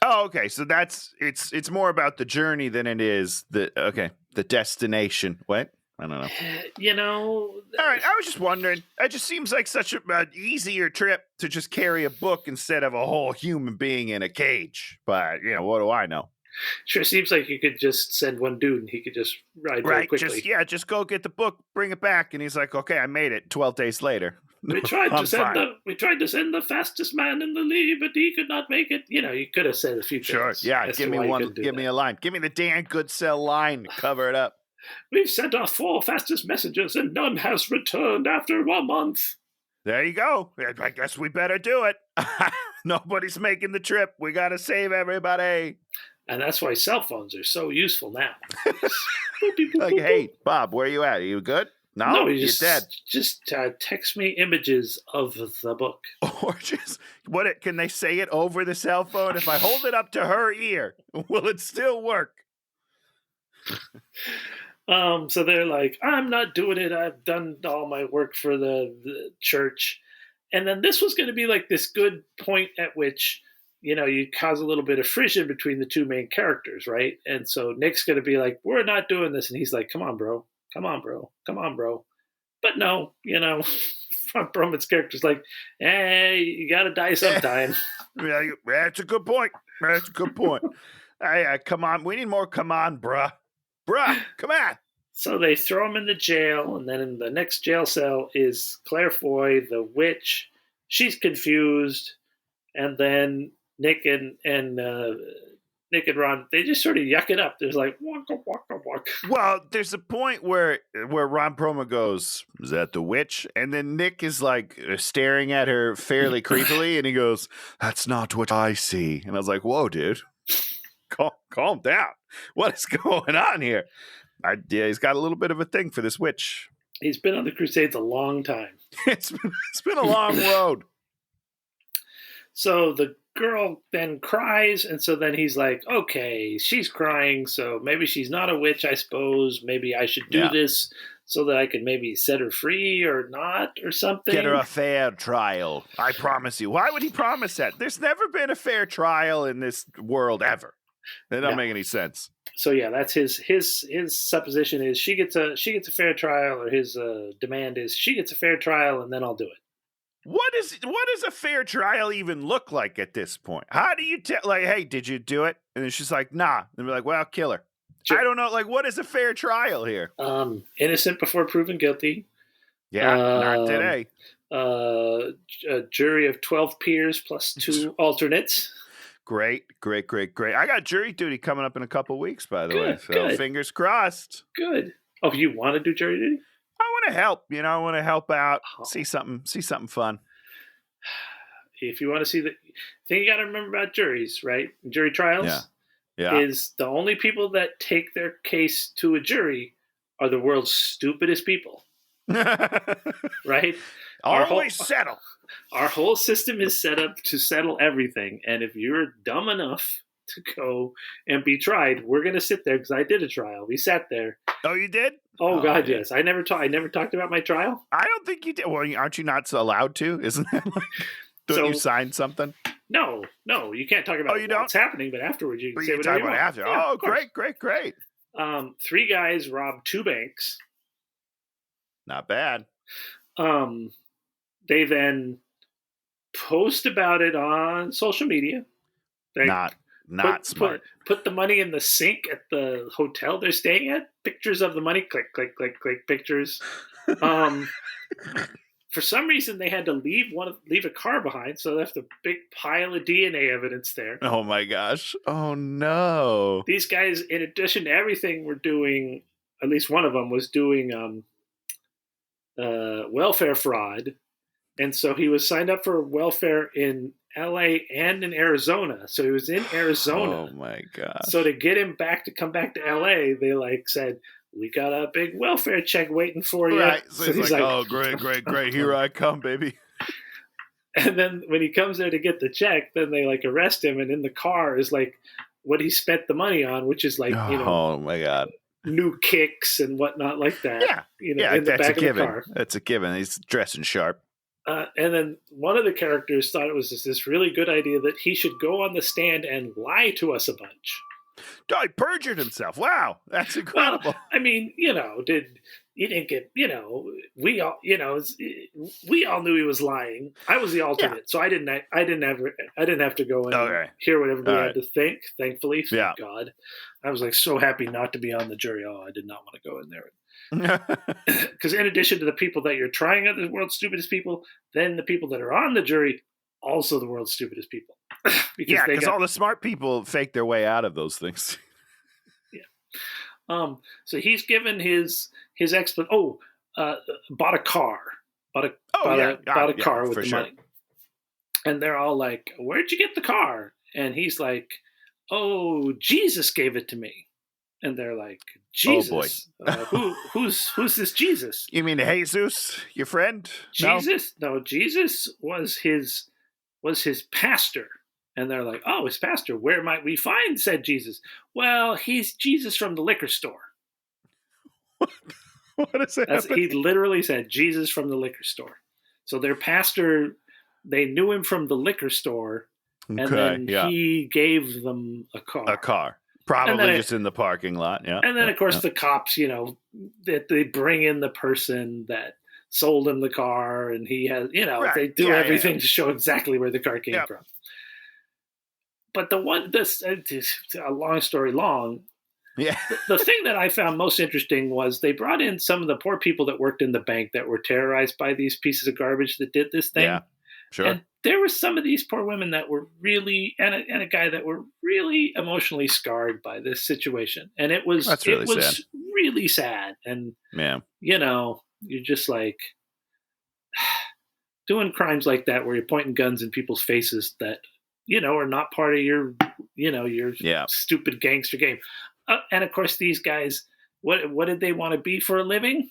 Speaker 2: Oh, okay. So it's more about the journey than it is the destination. What? I don't know. All right. I was just wondering. It just seems like such an easier trip to just carry a book instead of a whole human being in a cage. But, what do I know?
Speaker 1: Sure seems like you could just send one dude and he could just ride very quickly.
Speaker 2: Just go get the book, bring it back. And he's like, okay, I made it 12 days later.
Speaker 1: We tried to send the fastest man in the league, but he could not make it. You could have said a few things.
Speaker 2: Sure. Yeah. Give me one. Give me a line. Give me the Dan Goodsell line. Cover it up.
Speaker 1: We've sent our 4 fastest messengers, and none has returned after 1 month.
Speaker 2: There you go. I guess we better do it. Nobody's making the trip. We got to save everybody.
Speaker 1: And that's why cell phones are so useful now.
Speaker 2: Like, hey, Bob, where you at? Are you good? No, you're dead.
Speaker 1: Just text me images of the book.
Speaker 2: Or just, can they say it over the cell phone? If I hold it up to her ear, will it still work?
Speaker 1: So they're like, I'm not doing it. I've done all my work for the church. And then this was going to be like this good point at which, you cause a little bit of friction between the two main characters, right? And so Nick's going to be like, we're not doing this. And he's like, come on, bro. Come on, bro. Come on, bro. But no, Ron Perlman's character's like, hey, you got to die sometime.
Speaker 2: Yeah, that's a good point. That's a good point. Hey, come on. We need more come on, bruh. Bruh, come on.
Speaker 1: So they throw him in the jail, and then in the next jail cell is Claire Foy, the witch. She's confused, and then Nick and Ron, they just sort of yuck it up. There's like waka waka waka.
Speaker 2: Well, there's a point where Ron Perlman goes, "Is that the witch?" And then Nick is like staring at her fairly creepily, and he goes, "That's not what I see." And I was like, "Whoa, dude, calm down. What is going on here?" Yeah, he's got a little bit of a thing for this witch.
Speaker 1: He's been on the Crusades a long time.
Speaker 2: It's been a long road.
Speaker 1: So the girl then cries, and so then he's like, okay, she's crying, so maybe she's not a witch, I suppose. Maybe I should do this so that I can maybe set her free or not or something.
Speaker 2: Get her a fair trial. I promise you. Why would he promise that? There's never been a fair trial in this world ever. That doesn't make any sense.
Speaker 1: So yeah, that's his supposition is she gets a fair trial, or his demand is she gets a fair trial, and then I'll do it.
Speaker 2: What does a fair trial even look like at this point? How do you tell, like, hey, did you do it? And then she's like, nah. And we're like, well, kill her. Sure. I don't know. Like, what is a fair trial here?
Speaker 1: Innocent before proven guilty.
Speaker 2: Yeah, not today.
Speaker 1: A jury of 12 peers plus 2 alternates.
Speaker 2: Great. I got jury duty coming up in a couple weeks, by the way. So fingers crossed.
Speaker 1: Good. Oh, you want to do jury duty?
Speaker 2: I want to help. I want to help out. See something fun.
Speaker 1: If you want to see the thing, you got to remember about juries, right? Jury trials.
Speaker 2: Yeah.
Speaker 1: Is the only people that take their case to a jury are the world's stupidest people. Right?
Speaker 2: Always settle.
Speaker 1: Our whole system is set up to settle everything. And if you're dumb enough to go and be tried, we're going to sit there, because I did a trial. We sat there.
Speaker 2: Oh, you did?
Speaker 1: Oh, God, yes. I never talked about my trial.
Speaker 2: I don't think you did. Well, aren't you not allowed to? Isn't that like, don't you sign something?
Speaker 1: No, you can't talk about what's happening, but afterwards you can say whatever you want.
Speaker 2: After. Yeah, oh, great.
Speaker 1: 3 guys robbed 2 banks.
Speaker 2: Not bad.
Speaker 1: They then post about it on social media. They
Speaker 2: not smart.
Speaker 1: Put the money in the sink at the hotel they're staying at. Pictures of the money. Click, pictures. For some reason, they had to leave a car behind, so they left a big pile of DNA evidence there.
Speaker 2: Oh my gosh! Oh no!
Speaker 1: These guys, in addition to everything, were doing. At least one of them was doing welfare fraud, and so he was signed up for welfare in LA and in Arizona. So he was in Arizona.
Speaker 2: Oh my gosh!
Speaker 1: So to get him to come back to LA, they said, we got a big welfare check waiting for you.
Speaker 2: Right. So he's like, oh, great. Here I come, baby.
Speaker 1: And then when he comes there to get the check, then they arrest him. And in the car is what he spent the money on, which is
Speaker 2: oh my God,
Speaker 1: new kicks and whatnot like that.
Speaker 2: Yeah.
Speaker 1: In the back
Speaker 2: of the
Speaker 1: car.
Speaker 2: That's a given. He's dressing sharp.
Speaker 1: And then one of the characters thought it was this really good idea that he should go on the stand and lie to us a bunch.
Speaker 2: Oh, he perjured himself. Wow, that's incredible.
Speaker 1: Well, I mean, we all knew he was lying. I was the alternate, so I didn't have to go and hear what everybody had to think. Thankfully, thank God. I was so happy not to be on the jury. Oh, I did not want to go in there. Because in addition to the people that you're trying are the world's stupidest people, then the people that are on the jury also the world's stupidest people.
Speaker 2: Because all the smart people fake their way out of those things.
Speaker 1: Yeah. So he's given his explanation. Bought a car. Bought a car with the money. And they're all like, "Where'd you get the car?" And he's like, "Oh, Jesus gave it to me." And they're like, "Jesus?
Speaker 2: Oh boy.
Speaker 1: Who's this Jesus?"
Speaker 2: You mean Jesus, your friend?
Speaker 1: Jesus? No, Jesus was his pastor. And they're like, "Oh, his pastor, where might we find said Jesus?" "Well, he's Jesus from the liquor store."
Speaker 2: What is it?
Speaker 1: He literally said Jesus from the liquor store. So their pastor, they knew him from the liquor store, and then he gave them a car.
Speaker 2: A car. Probably just in the parking lot, yeah.
Speaker 1: And then, of course, the cops, that they bring in the person that sold him the car, and he has, they do everything to show exactly where the car came from. But a long story long, the thing that I found most interesting was they brought in some of the poor people that worked in the bank that were terrorized by these pieces of garbage that did this thing.
Speaker 2: Yeah, sure.
Speaker 1: And there were some of these poor women that were really, and a guy that were really emotionally scarred by this situation. And it was really sad. And, you're just like doing crimes like that where you're pointing guns in people's faces that, are not part of your stupid gangster game. And of course, these guys, what did they want to be for a living?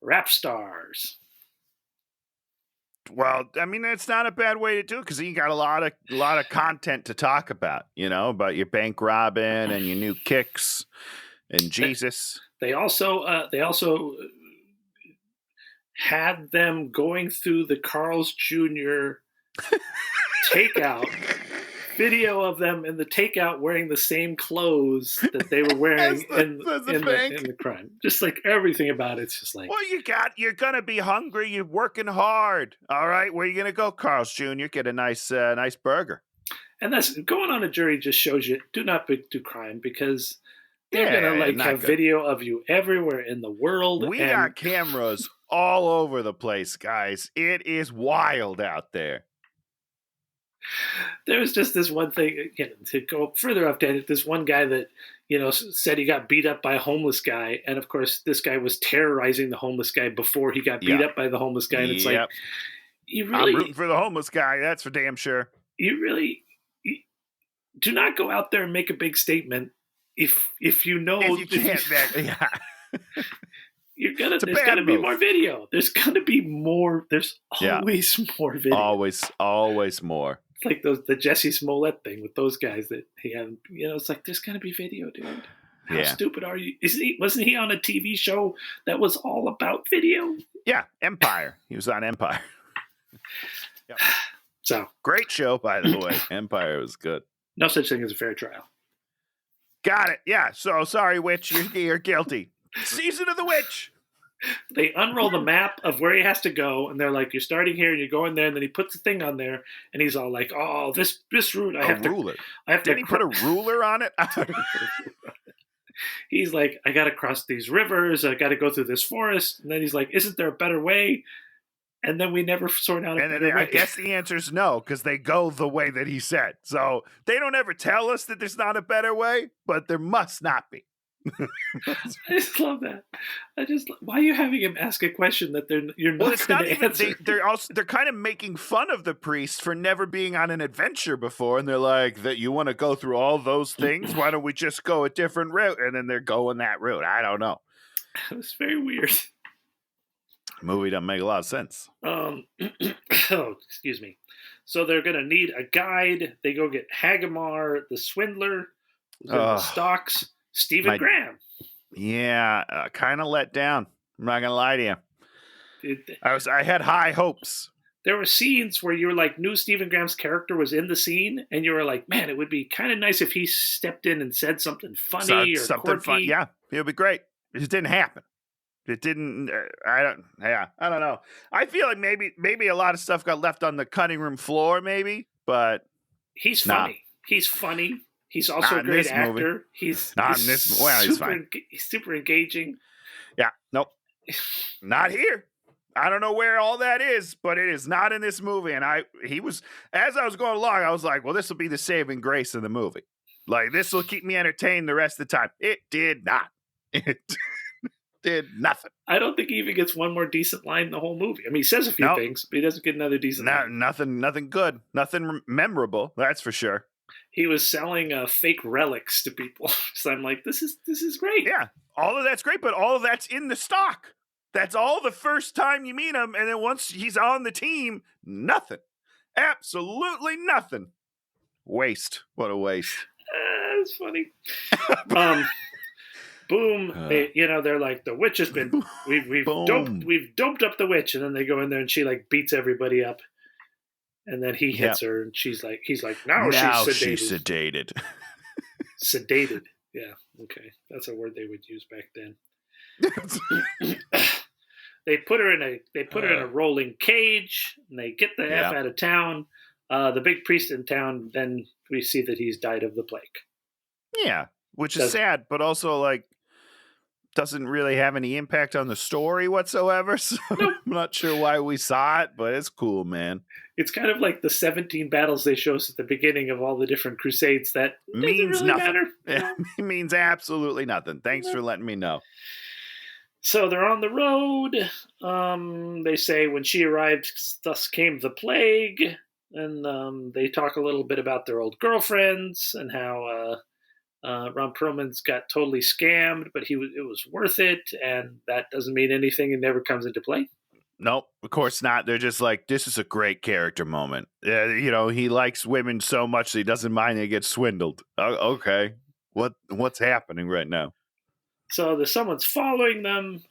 Speaker 1: Rap stars.
Speaker 2: Well, I mean, that's not a bad way to do it because you got a lot of content to talk about, about your bank robbing and your new kicks and Jesus.
Speaker 1: They also had them going through the Carl's Jr. takeout video of them in the takeout wearing the same clothes that they were wearing in the crime. Just like everything about it's just like,
Speaker 2: well, you're gonna be hungry. You're working hard. All right, where are you gonna go, Carl's Jr.? Get a nice burger.
Speaker 1: And that's going on a jury just shows you do not do crime because they're gonna have video of you everywhere in the world.
Speaker 2: We got cameras all over the place, guys. It is wild out there.
Speaker 1: There was just this one thing, to go further up to it, this one guy that, said he got beat up by a homeless guy. And of course, this guy was terrorizing the homeless guy before he got beat up by the homeless guy. And it's like,
Speaker 2: I'm rooting for the homeless guy. That's for damn sure.
Speaker 1: You do not go out there and make a big statement if you know.
Speaker 2: If you can't,
Speaker 1: there's gonna be more video. There's gonna be more. There's always more video.
Speaker 2: Always more.
Speaker 1: It's like the Jesse Smollett thing with those guys that he had. It's like there's gonna be video, dude. How stupid are you? Wasn't he on a TV show that was all about video?
Speaker 2: Yeah, Empire. He was on Empire. Yep.
Speaker 1: So
Speaker 2: great show, by the way. Empire was good.
Speaker 1: No such thing as a fair trial.
Speaker 2: Got it. Yeah. So sorry, witch. You're guilty. Season of the Witch.
Speaker 1: They unroll the map of where he has to go, and they're like, "You're starting here, and you're going there." And then he puts the thing on there, and he's all like, "Oh, this route, I have
Speaker 2: ruler.
Speaker 1: Did
Speaker 2: he put a ruler on it?"
Speaker 1: He's like, "I got to cross these rivers. I got to go through this forest." And then he's like, "Isn't there a better way?" And then we never sort out.
Speaker 2: I guess the answer is no, because they go the way that he said. So they don't ever tell us that there's not a better way, but there must not be.
Speaker 1: I just love that. Why are you having him ask a question that you're not going to answer?
Speaker 2: They're kind of making fun of the priest for never being on an adventure before, and they're like, "That you want to go through all those things? Why don't we just go a different route?" And then they're going that route. I don't know.
Speaker 1: It was very weird.
Speaker 2: Movie doesn't make a lot of sense.
Speaker 1: Excuse me. So they're going to need a guide. They go get Hagamar, the swindler, the stocks. Stephen Graham.
Speaker 2: Yeah, kind of let down. I'm not gonna lie to you. I had high hopes.
Speaker 1: There were scenes where you were like, knew Stephen Graham's character was in the scene, and you were like, man, it would be kind of nice if he stepped in and said something funny or something quirky.
Speaker 2: Fun. Yeah, it would be great. It just didn't happen. It didn't. I don't know. I feel like maybe a lot of stuff got left on the cutting room floor, maybe. But
Speaker 1: he's funny. He's funny. He's also a great actor.
Speaker 2: Movie.
Speaker 1: He's super engaging.
Speaker 2: Yeah, nope. Not here. I don't know where all that is, but it is not in this movie. And as I was going along, I was like, well, this will be the saving grace of the movie. Like, this will keep me entertained the rest of the time. It did not. It did nothing.
Speaker 1: I don't think he even gets one more decent line in the whole movie. I mean, he says a few things, but he doesn't get another decent line.
Speaker 2: Nothing good. Nothing memorable. That's for sure.
Speaker 1: He was selling fake relics to people. So I'm like, this is great.
Speaker 2: Yeah, all of that's great, but all of that's in the stock. That's all the first time you meet him, and then once he's on the team, nothing. Absolutely nothing. Waste. What a waste.
Speaker 1: It's funny. Boom! They're like, the witch has been we've
Speaker 2: Boom.
Speaker 1: doped up the witch, and then they go in there and she like beats everybody up, and then he hits her, and he's like, now she's
Speaker 2: sedated.
Speaker 1: Sedated. Yeah. Okay, that's a word they would use back then. They put her in a rolling cage, and they get the F out of town. The big priest in town, then we see that he's died of the plague.
Speaker 2: Yeah, which is sad, but also like doesn't really have any impact on the story whatsoever. So I'm not sure why we saw it, but it's cool, man.
Speaker 1: It's kind of like the 17 battles they show us at the beginning of all the different crusades. That
Speaker 2: means
Speaker 1: really
Speaker 2: nothing.
Speaker 1: Matter.
Speaker 2: Yeah, it means absolutely nothing. Thanks for letting me know.
Speaker 1: So they're on the road. They say when she arrived, thus came the plague. And they talk a little bit about their old girlfriends and how Ron Perlman's got totally scammed, but it was worth it, and that doesn't mean anything and never comes into play.
Speaker 2: Nope, of course not. They're just like, this is a great character moment. He likes women so much that he doesn't mind they get swindled. Okay, what's happening right now?
Speaker 1: So someone's following them.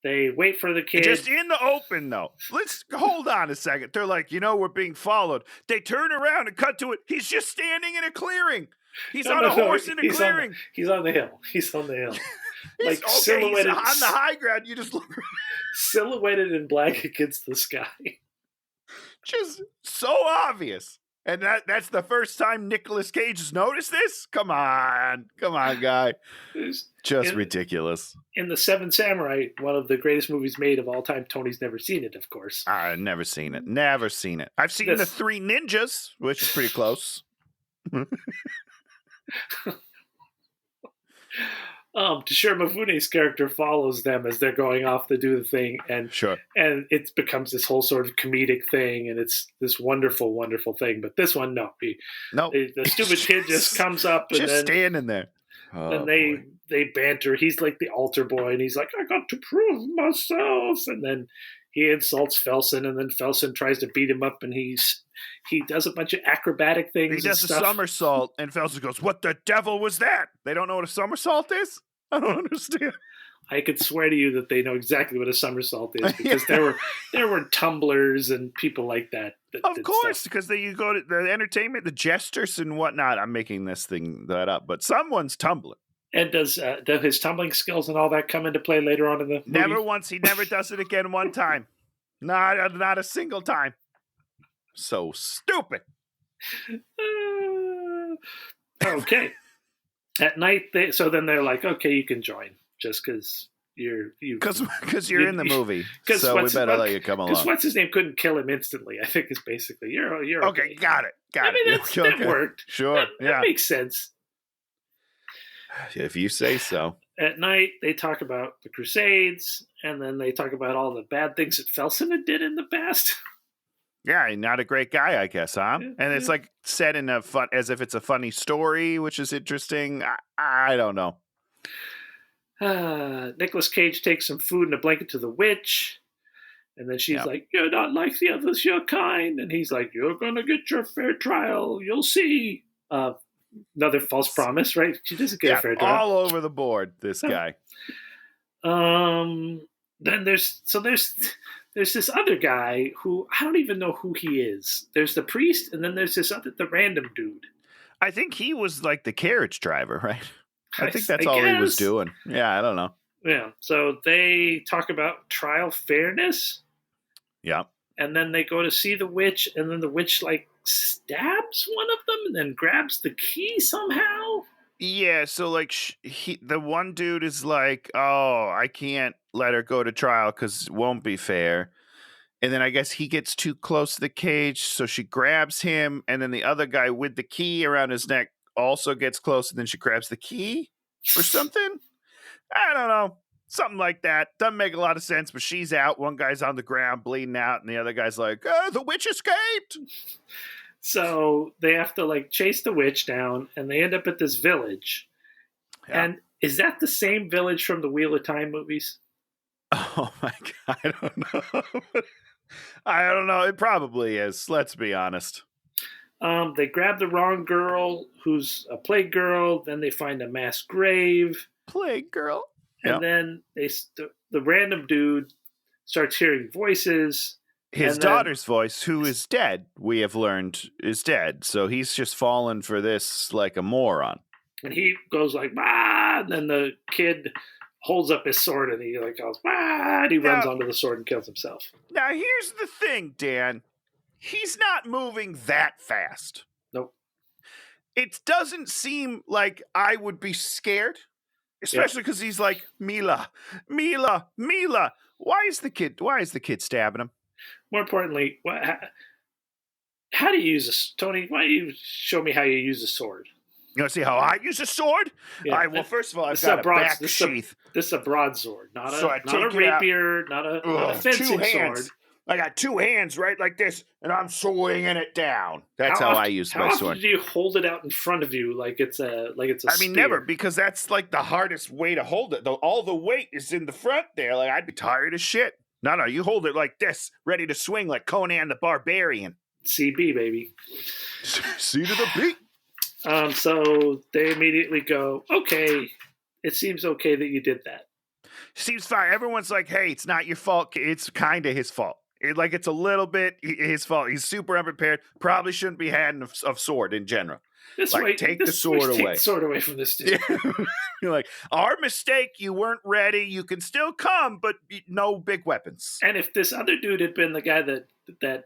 Speaker 1: They wait for the kid.
Speaker 2: Just in the open, though. Let's hold on a second. They're like, we're being followed. They turn around and cut to it. He's just standing in a clearing. He's on a horse in a clearing.
Speaker 1: He's on the hill. He's on the hill.
Speaker 2: Like silhouetted on the high ground. You just look
Speaker 1: silhouetted in black against the sky.
Speaker 2: Just so obvious. And that's the first time Nicolas Cage has noticed this? Come on, guy. Just ridiculous.
Speaker 1: In The Seven Samurai, one of the greatest movies made of all time, Tony's never seen it, of course.
Speaker 2: I've never seen it. Never seen it. I've seen The Three Ninjas, which is pretty close.
Speaker 1: Toshiro Mifune's character follows them as they're going off to do the thing, and it becomes this whole sort of comedic thing, and it's this wonderful, wonderful thing. But this one, the stupid kid just comes up and
Speaker 2: just standing there.
Speaker 1: And they banter. He's like the altar boy, and he's like, I got to prove myself. And then he insults Felsen, and then Felsen tries to beat him up, and he does a bunch of acrobatic things.
Speaker 2: He does a somersault, and Felsen goes, "What the devil was that?" They don't know what a somersault is? I don't understand.
Speaker 1: I could swear to you that they know exactly what a somersault is, because there were tumblers and people like that.
Speaker 2: Of course, because you go to the entertainment, the jesters and whatnot. I'm making that up, but someone's tumbling.
Speaker 1: And does his tumbling skills and all that come into play later on in the movie?
Speaker 2: Never once. He never does it again one time. Not a single time. So stupid.
Speaker 1: Okay. At night, then they're like, okay, you can join, just because you're
Speaker 2: in the movie. So we better let you come along.
Speaker 1: Because what's his name couldn't kill him instantly. I think is basically you're
Speaker 2: okay. Got it.
Speaker 1: That worked.
Speaker 2: Sure.
Speaker 1: That makes sense.
Speaker 2: If you say so.
Speaker 1: At night, they talk about the Crusades, and then they talk about all the bad things that Felsen did in the past.
Speaker 2: Yeah, not a great guy, I guess, huh? Yeah, and it's like set in as if it's a funny story, which is interesting. I don't know.
Speaker 1: Nicolas Cage takes some food and a blanket to the witch, and then she's like, "You're not like the others, you're kind," and he's like, "You're gonna get your fair trial, you'll see." Another false promise, right? She doesn't get a fair trial.
Speaker 2: All over the board, this guy.
Speaker 1: Then there's this other guy who I don't even know who he is. There's the priest, and then there's the random dude.
Speaker 2: I think he was like the carriage driver, right? I think that's all he was doing. Yeah, I don't know.
Speaker 1: Yeah, so they talk about trial fairness.
Speaker 2: Yeah.
Speaker 1: And then they go to see the witch, and then the witch stabs one of them and then grabs the key somehow.
Speaker 2: Yeah, so the one dude is like, "Oh, I can't let her go to trial because it won't be fair." And then I guess he gets too close to the cage, so she grabs him, and then the other guy with the key around his neck also gets close, and then she grabs the key or something. I don't know. Something like that. Doesn't make a lot of sense, but she's out. One guy's on the ground bleeding out, and the other guy's like, "Oh, the witch escaped."
Speaker 1: So they have to chase the witch down, and they end up at this village. Yeah. And is that the same village from the Wheel of Time movies?
Speaker 2: Oh my God, I don't know. I don't know. It probably is. Let's be honest.
Speaker 1: They grab the wrong girl, who's a plague girl. Then they find a mass grave.
Speaker 2: Plague Girl.
Speaker 1: And
Speaker 2: Yep.
Speaker 1: then the random dude starts hearing voices.
Speaker 2: His
Speaker 1: and then-
Speaker 2: daughter's voice, who is dead, we have learned is dead. So he's just fallen for this like a moron.
Speaker 1: And he goes like, "Ah!" And then the kid holds up his sword and he like goes, "Ah!" And he runs onto the sword and kills himself.
Speaker 2: Now, here's the thing, Dan. He's not moving that fast.
Speaker 1: Nope.
Speaker 2: It doesn't seem like I would be scared, especially because he's like, Mila. Why is the kid stabbing him?
Speaker 1: More importantly, how do you use this, Tony? Why don't you show me how you use a sword?
Speaker 2: You want to see how I use a sword?
Speaker 1: Yeah.
Speaker 2: All right, well, first of all, I've
Speaker 1: This is
Speaker 2: got
Speaker 1: a
Speaker 2: a
Speaker 1: broad-
Speaker 2: back
Speaker 1: this is a-
Speaker 2: sheath.
Speaker 1: This is a broadsword, not
Speaker 2: So I
Speaker 1: a not a
Speaker 2: take it out.
Speaker 1: rapier, not a fencing
Speaker 2: two hands.
Speaker 1: sword.
Speaker 2: I got two hands right like this, and I'm swinging it down. That's how,
Speaker 1: often-
Speaker 2: I use
Speaker 1: how
Speaker 2: my
Speaker 1: often
Speaker 2: sword.
Speaker 1: do you hold it out in front of you like it's a
Speaker 2: I mean,
Speaker 1: spear?
Speaker 2: never, because that's like the hardest way to hold it. All the weight is in the front there. Like, I'd be tired as shit. No, you hold it like this, ready to swing like Conan the Barbarian.
Speaker 1: CB baby.
Speaker 2: See to the beat.
Speaker 1: So they immediately go, "Okay, it seems okay that you did that."
Speaker 2: Seems fine. Everyone's like, hey, it's not your fault. It's kind of his fault. It's a little bit his fault. He's super unprepared. Probably shouldn't be having of sword in general.
Speaker 1: This
Speaker 2: Like,
Speaker 1: way,
Speaker 2: take the
Speaker 1: this
Speaker 2: sword
Speaker 1: way, take
Speaker 2: away.
Speaker 1: the sword away from this dude.
Speaker 2: You're like, our mistake. You weren't ready. You can still come, but no big weapons.
Speaker 1: And if this other dude had been the guy that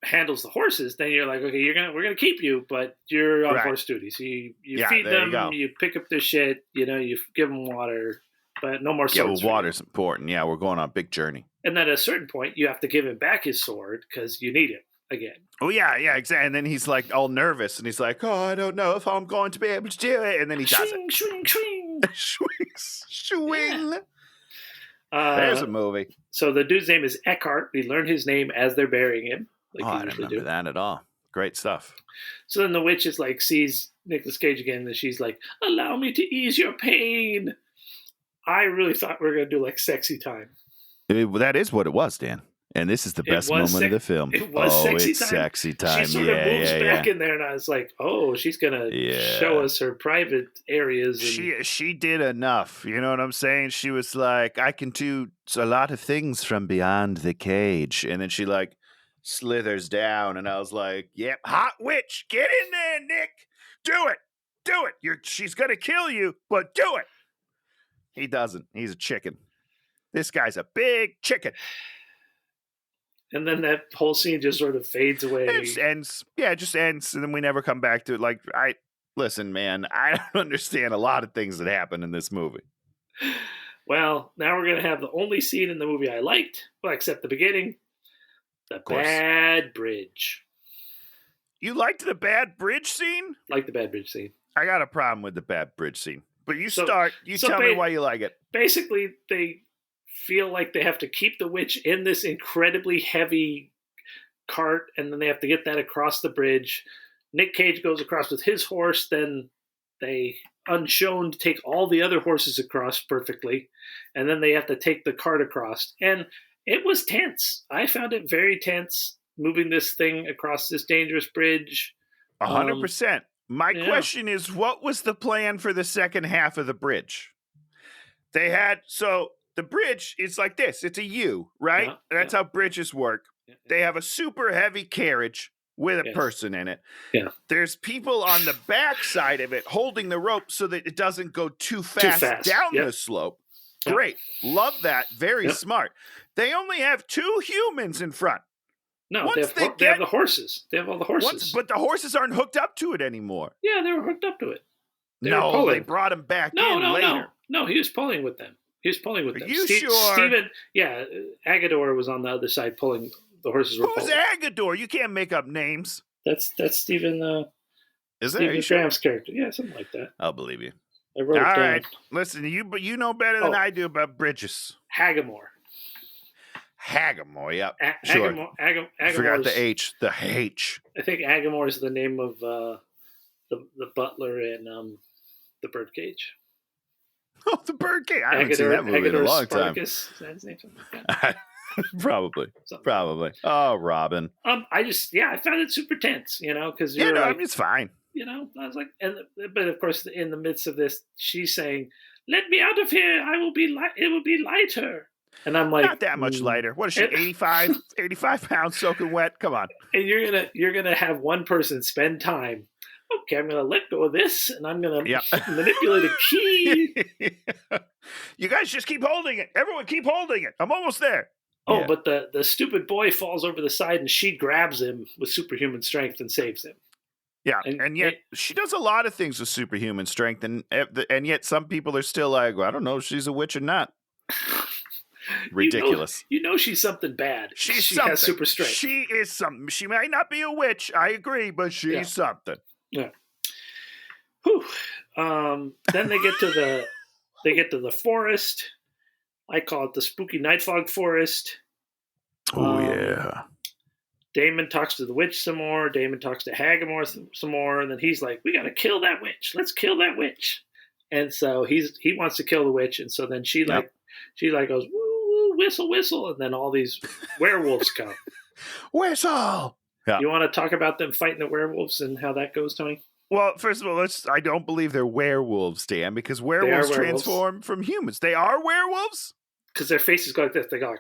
Speaker 1: handles the horses, then you're like, okay, we're gonna keep you, but you're on
Speaker 2: Right.
Speaker 1: horse duty. So you
Speaker 2: Yeah,
Speaker 1: feed
Speaker 2: there you
Speaker 1: them,
Speaker 2: go.
Speaker 1: you pick up their shit, you give them water, but no more
Speaker 2: Yeah, well,
Speaker 1: swords. for you.
Speaker 2: water's important. Yeah, we're going on a big journey.
Speaker 1: And then at a certain point, you have to give him back his sword because you need it again.
Speaker 2: Oh, yeah, exactly. And then he's like all nervous, and he's like, oh, I don't know if I'm going to be able to do it. And then he does it.
Speaker 1: Swing, swing, swing.
Speaker 2: Swing. There's a movie.
Speaker 1: So the dude's name is Eckhart. We learn his name as they're burying him, like
Speaker 2: I
Speaker 1: you
Speaker 2: don't
Speaker 1: usually
Speaker 2: remember
Speaker 1: do.
Speaker 2: that at all. Great stuff.
Speaker 1: So then the witch is like sees Nicolas Cage again, and she's like, "Allow me to ease your pain." I really thought we were gonna do like sexy time.
Speaker 2: That is what it was, Dan. And this is the
Speaker 1: It
Speaker 2: best
Speaker 1: was
Speaker 2: moment of the film.
Speaker 1: it was
Speaker 2: oh,
Speaker 1: sexy
Speaker 2: it's
Speaker 1: time.
Speaker 2: sexy time.
Speaker 1: She sort of moves back in there, and I was like, "Oh, she's gonna
Speaker 2: Yeah.
Speaker 1: show us her private areas." And
Speaker 2: She did enough. You know what I'm saying? She was like, I can do a lot of things from beyond the cage. And then she like slithers down. And I was like, yep, hot witch. Get in there, Nick. Do it. Do it. She's going to kill you, but do it. He doesn't. He's a chicken. This guy's a big chicken.
Speaker 1: and then that whole scene just sort of fades away.
Speaker 2: It just ends. Yeah, it just ends. And then we never come back to it. Like, listen, man, I don't understand a lot of things that happen in this movie.
Speaker 1: Well, now we're gonna have the only scene in the movie I liked, well, except the beginning, the
Speaker 2: course.
Speaker 1: bad bridge.
Speaker 2: You liked the bad bridge scene?
Speaker 1: Like the bad bridge scene.
Speaker 2: I got a problem with the bad bridge scene. But you
Speaker 1: So-
Speaker 2: start. You
Speaker 1: so
Speaker 2: tell me
Speaker 1: ba-
Speaker 2: why you like it.
Speaker 1: Basically, they feel like they have to keep the witch in this incredibly heavy cart, and then they have to get that across the bridge. Nick Cage goes across with his horse, then they, unshown, take all the other horses across perfectly, and then they have to take the cart across. And it was tense. I found it very tense moving this thing across this dangerous bridge.
Speaker 2: 100%. My
Speaker 1: yeah.
Speaker 2: question is, what was the plan for the second half of the bridge? They had the bridge is like this. It's a U, right?
Speaker 1: Yeah,
Speaker 2: That's how bridges work. They have a super heavy carriage with a
Speaker 1: Yes.
Speaker 2: person in it.
Speaker 1: Yeah.
Speaker 2: There's people on the back side of it holding the rope so that it doesn't go too fast, down
Speaker 1: Yep.
Speaker 2: the slope.
Speaker 1: Yep.
Speaker 2: Great. Love that. Very
Speaker 1: Yep.
Speaker 2: smart. They only have 2 humans in front.
Speaker 1: No,
Speaker 2: Once
Speaker 1: they have,
Speaker 2: they
Speaker 1: they have
Speaker 2: get-
Speaker 1: the horses. They have all the horses.
Speaker 2: But the horses aren't hooked up to it anymore.
Speaker 1: Yeah, they were hooked up to it. They were
Speaker 2: No,
Speaker 1: pulling.
Speaker 2: they brought him back
Speaker 1: No,
Speaker 2: in
Speaker 1: no,
Speaker 2: later.
Speaker 1: no. He was pulling with them.
Speaker 2: Are you sure?
Speaker 1: Steven, yeah, Agador was on the other side pulling. The horses were
Speaker 2: Who's
Speaker 1: pulling.
Speaker 2: Agador? You can't make up names.
Speaker 1: That's Stephen.
Speaker 2: Is there? Are
Speaker 1: Stephen
Speaker 2: you sure?
Speaker 1: Graham's character. Yeah, something like that.
Speaker 2: I'll believe you.
Speaker 1: I wrote
Speaker 2: All
Speaker 1: it down.
Speaker 2: right. Listen, you know better than
Speaker 1: Oh.
Speaker 2: I do about bridges.
Speaker 1: Hagamore.
Speaker 2: Hagamore, yep. Sure.
Speaker 1: Agamore.
Speaker 2: Forgot the H. The H.
Speaker 1: I think Agamore is the name of the butler in the Birdcage.
Speaker 2: Oh, the birdcage. I haven't seen that movie in a
Speaker 1: Agador
Speaker 2: long time.
Speaker 1: Spartacus. Is that his name? Something like that.
Speaker 2: Probably.
Speaker 1: Something.
Speaker 2: Probably. Oh, Robin.
Speaker 1: I found it super tense, because
Speaker 2: Yeah,
Speaker 1: you're
Speaker 2: no,
Speaker 1: like,
Speaker 2: I mean, it's fine.
Speaker 1: I was like, but of course, in the midst of this, she's saying, let me out of here. I will be it will be lighter. And I'm like,
Speaker 2: Not that much lighter. What is she,
Speaker 1: And-
Speaker 2: 85 pounds soaking wet? Come on.
Speaker 1: And you're gonna have one person spend time. Okay, I'm gonna let go of this, and I'm gonna
Speaker 2: Yep.
Speaker 1: manipulate a key.
Speaker 2: You guys just keep holding it. Everyone keep holding it. I'm almost there.
Speaker 1: Oh,
Speaker 2: Yeah.
Speaker 1: but the stupid boy falls over the side, and she grabs him with superhuman strength and saves him.
Speaker 2: Yeah,
Speaker 1: And
Speaker 2: and yet she does a lot of things with superhuman strength, and yet some people are still like, well, I don't know if she's a witch or not. Ridiculous.
Speaker 1: You know she's something bad.
Speaker 2: She
Speaker 1: has super strength.
Speaker 2: She is something. She might not be a witch, I agree, but she's something.
Speaker 1: Yeah. Whew. Then they get to the forest. I call it the spooky night fog forest.
Speaker 2: Oh yeah.
Speaker 1: Damon talks to the witch some more. Damon talks to Hagamore some more, and then he's like, "We got to kill that witch. Let's kill that witch." And so he wants to kill the witch, and so then she goes, "Woo, woo, whistle, whistle," and then all these werewolves come.
Speaker 2: Whistle. Yeah.
Speaker 1: You want to talk about them fighting the werewolves and how that goes, Tony?
Speaker 2: Well, first of all, I don't believe they're werewolves, Dan, because werewolves transform from humans. They are werewolves?
Speaker 1: Because their faces go like this. They go like...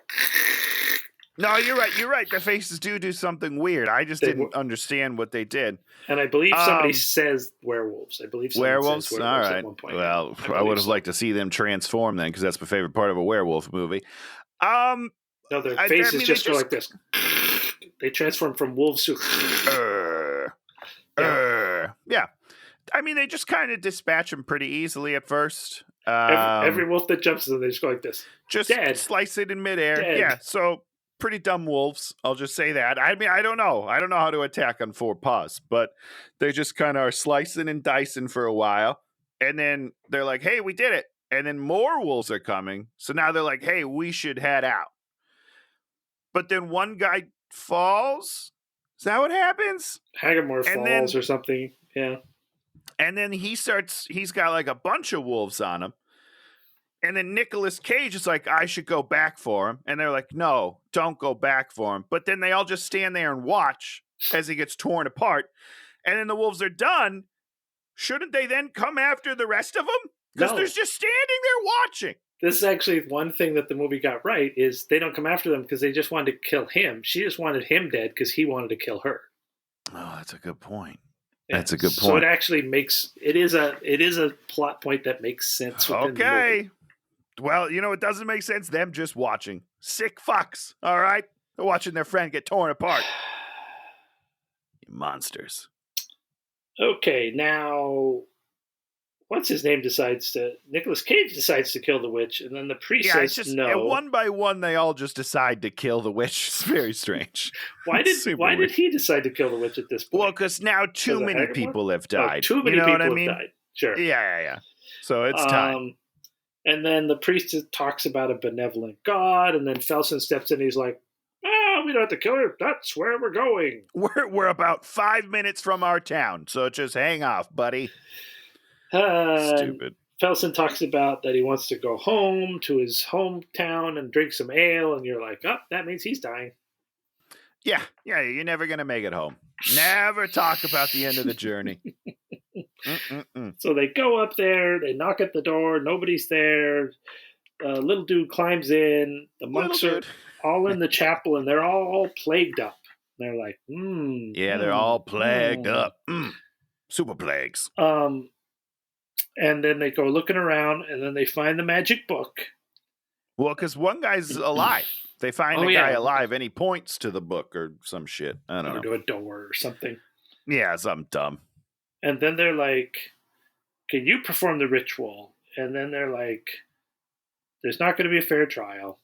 Speaker 2: No, you're right. You're right. Their faces do something weird. I just didn't understand what they did.
Speaker 1: And I believe somebody says werewolves. I believe
Speaker 2: werewolves.
Speaker 1: Says
Speaker 2: werewolves. All right.
Speaker 1: At one point.
Speaker 2: Well, I would have liked to see them transform then, because that's my favorite part of a werewolf movie.
Speaker 1: No, their faces just go like this. They transform from wolves to.
Speaker 2: Yeah. I mean, they just kind of dispatch them pretty easily at first.
Speaker 1: Every wolf that jumps in, they just go like this.
Speaker 2: Just
Speaker 1: Dead.
Speaker 2: Slice it in midair.
Speaker 1: Dead.
Speaker 2: Yeah. So pretty dumb wolves. I'll just say that. I mean, I don't know. I don't know how to attack on 4 paws, but they just kind of are slicing and dicing for a while. And then they're like, hey, we did it. And then more wolves are coming. So now they're like, hey, we should head out. But then one guy falls. Is that what happens?
Speaker 1: Hagamore falls or something. Yeah.
Speaker 2: And then he's got like a bunch of wolves on him. And then Nicolas Cage is like, I should go back for him. And they're like, no, don't go back for him. But then they all just stand there and watch as he gets torn apart. And then the wolves are done. Shouldn't they then come after the rest of them? Because they're just standing there watching.
Speaker 1: This is actually one thing that the movie got right, is they don't come after them because they just wanted to kill him. She just wanted him dead because he wanted to kill her.
Speaker 2: Oh, that's a good point.
Speaker 1: Yeah.
Speaker 2: That's a good point.
Speaker 1: So it actually it is a plot point that makes sense within the movie.
Speaker 2: Well, it doesn't make sense. Them just watching. Sick fucks. All right? They're watching their friend get torn apart. You monsters.
Speaker 1: Okay, now what's his name Nicolas Cage decides to kill the witch, and then the priest says no.
Speaker 2: And one by one, they all just decide to kill the witch. It's very strange.
Speaker 1: Why did he decide to kill the witch at this point?
Speaker 2: Well, because now too many people have died.
Speaker 1: Too many people have died. Sure.
Speaker 2: Yeah. So it's time.
Speaker 1: And then the priest talks about a benevolent God, and then Felsen steps in and he's like, we don't have to kill her. That's where we're going.
Speaker 2: We're about 5 minutes from our town, so just hang off, buddy. Stupid.
Speaker 1: Felsen talks about that he wants to go home to his hometown and drink some ale, and you're like, oh, that means he's dying.
Speaker 2: Yeah, you're never going to make it home. Never talk about the end of the journey.
Speaker 1: So they go up there, they knock at the door, nobody's there. Little dude climbs in. The monks are all in the chapel, and they're all plagued up. They're like,
Speaker 2: Yeah, they're all plagued up. Super plagues.
Speaker 1: And then they go looking around, and then they find the magic book.
Speaker 2: Well, because one guy's alive. They find a guy alive, and he points to the book or some shit. I don't know.
Speaker 1: Or to a door or something.
Speaker 2: Yeah, something dumb.
Speaker 1: And then they're like, can you perform the ritual? And then they're like, there's not going to be a fair trial.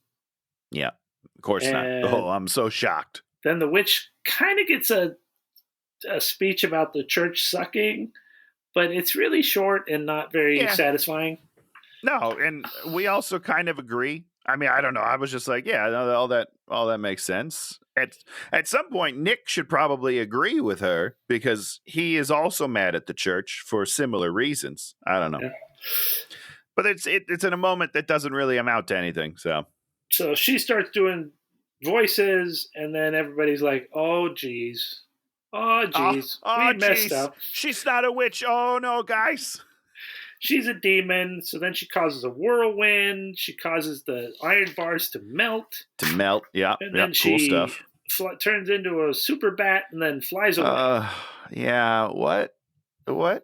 Speaker 2: Yeah, of course not. Oh, I'm so shocked.
Speaker 1: Then the witch kind of gets a speech about the church sucking, but it's really short and not very satisfying.
Speaker 2: No, and we also kind of agree. I mean, I don't know. I was just like, yeah, all that makes sense. At some point, Nick should probably agree with her because he is also mad at the church for similar reasons. I don't know. Yeah. But it's in a moment that doesn't really amount to anything. So
Speaker 1: she starts doing voices, and then everybody's like, oh, geez. Oh, geez. We messed up.
Speaker 2: She's not a witch. Oh, no, guys.
Speaker 1: she's a demon. So then she causes a whirlwind. She causes the iron bars to melt.
Speaker 2: Yeah,
Speaker 1: And
Speaker 2: yeah,
Speaker 1: then
Speaker 2: cool
Speaker 1: she
Speaker 2: stuff.
Speaker 1: turns into a super bat and then flies away.
Speaker 2: Yeah, what? What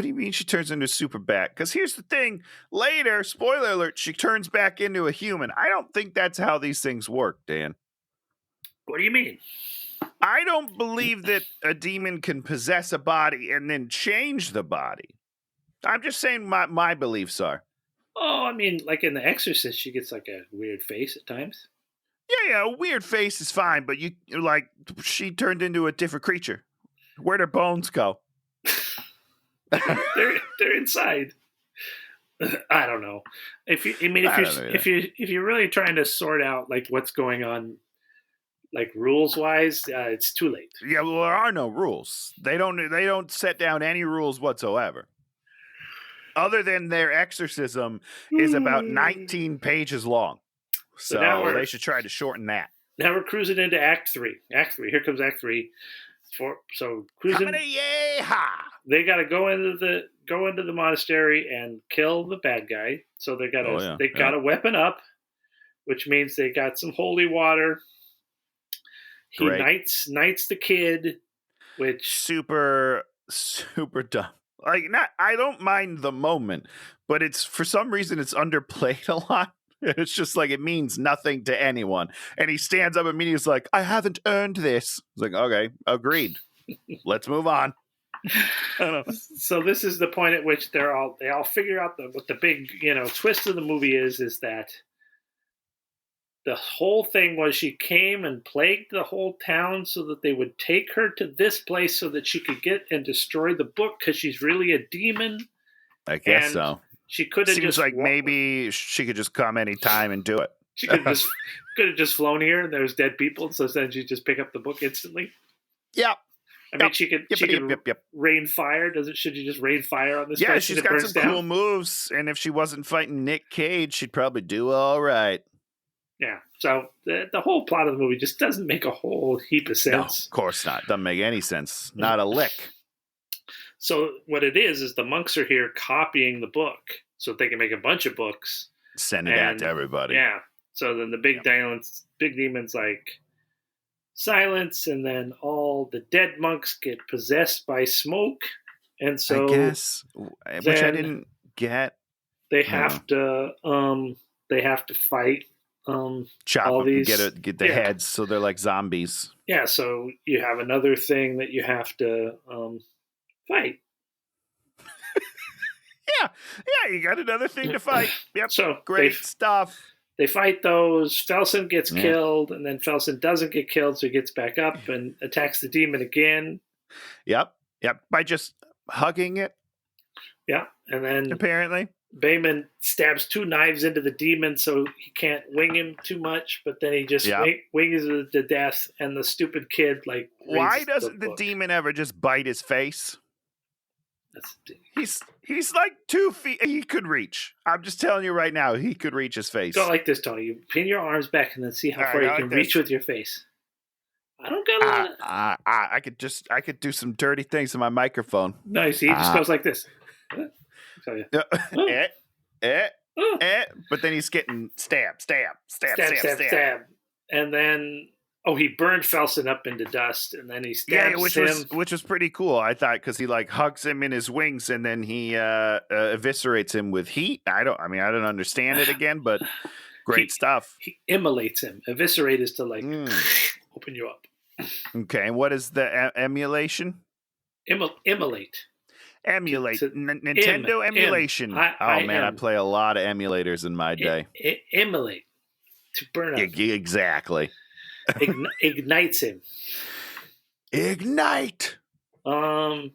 Speaker 2: do you mean she turns into a super bat? Because here's the thing. Later, spoiler alert, she turns back into a human. I don't think that's how these things work, Dan.
Speaker 1: What do you mean?
Speaker 2: I don't believe that a demon can possess a body and then change the body. I'm just saying my beliefs are.
Speaker 1: Oh, I mean, like in The Exorcist, she gets like a weird face at times.
Speaker 2: Yeah, a weird face is fine, but she turned into a different creature. Where'd her bones go?
Speaker 1: they're inside. I don't know. If you're really trying to sort out like what's going on, like rules wise, it's too late.
Speaker 2: Yeah, well, there are no rules. They don't set down any rules whatsoever. Other than their exorcism is about 19 pages long. So they should try to shorten that.
Speaker 1: Now we're cruising into Act 3. Here comes Act 3. Cruising. They got to go into the monastery and kill the bad guy. So they got to weapon up, which means they got some holy water. He knights the kid, which
Speaker 2: super dumb. Like, I don't mind the moment, but it's for some reason it's underplayed a lot. It's just like it means nothing to anyone. And he stands up immediately. He's like, "I haven't earned this." It's like, okay, agreed. Let's move on.
Speaker 1: So this is the point at which they all figure out what the big twist of the movie is that the whole thing was she came and plagued the whole town so that they would take her to this place so that she could get and destroy the book because she's really a demon.
Speaker 2: I guess so.
Speaker 1: She could have
Speaker 2: Seems like maybe she could just come anytime and do it.
Speaker 1: She could have just flown here and there's dead people, so then she just pick up the book instantly.
Speaker 2: Yeah.
Speaker 1: I mean, she could rain fire. Should you just rain fire on this place?
Speaker 2: Yeah, she's got some cool moves, and if she wasn't fighting Nick Cage, she'd probably do all right.
Speaker 1: Yeah, so the whole plot of the movie just doesn't make a whole heap of sense.
Speaker 2: No, of course not. Doesn't make any sense. Not a lick.
Speaker 1: So what it is the monks are here copying the book so they can make a bunch of books.
Speaker 2: Send it out to everybody.
Speaker 1: Yeah. So then the big demon's like, silence, and then all the dead monks get possessed by smoke. And so
Speaker 2: I guess, which I didn't get.
Speaker 1: They have to fight.
Speaker 2: Chop
Speaker 1: all
Speaker 2: them,
Speaker 1: these,
Speaker 2: get the heads, so they're like zombies.
Speaker 1: Yeah, so you have another thing that you have to fight.
Speaker 2: yeah, you got another thing to fight. Yep.
Speaker 1: So
Speaker 2: great stuff.
Speaker 1: They fight those. Felsen gets killed, and then Felsen doesn't get killed, so he gets back up and attacks the demon again.
Speaker 2: Yep. By just hugging it.
Speaker 1: Yeah, and then
Speaker 2: apparently
Speaker 1: Bayman stabs 2 knives into the demon so he can't wing him too much, but then he just wings it to death, and the stupid kid
Speaker 2: why doesn't the demon ever just bite his face? He's like 2 feet. He could reach. I'm just telling you right now, he could reach his face.
Speaker 1: Go like this, Tony. You pin your arms back and then see how far you can reach with your face. I don't got a lot.
Speaker 2: I could do some dirty things to my microphone.
Speaker 1: No, you see, he just goes like this.
Speaker 2: But then he's getting stab.
Speaker 1: And then he burned Felsen up into dust, and then he stabs him.
Speaker 2: Which was pretty cool, I thought, because he hugs him in his wings, and then he eviscerates him with heat. I don't understand it again, but great stuff.
Speaker 1: He immolates him. Eviscerate is to open you up.
Speaker 2: Okay, and what is the emulation?
Speaker 1: Immolate.
Speaker 2: Emulate. Nintendo emulation. I play a lot of emulators in my day.
Speaker 1: Immolate. To burn up.
Speaker 2: Exactly.
Speaker 1: Ignites him.
Speaker 2: Ignite.
Speaker 1: And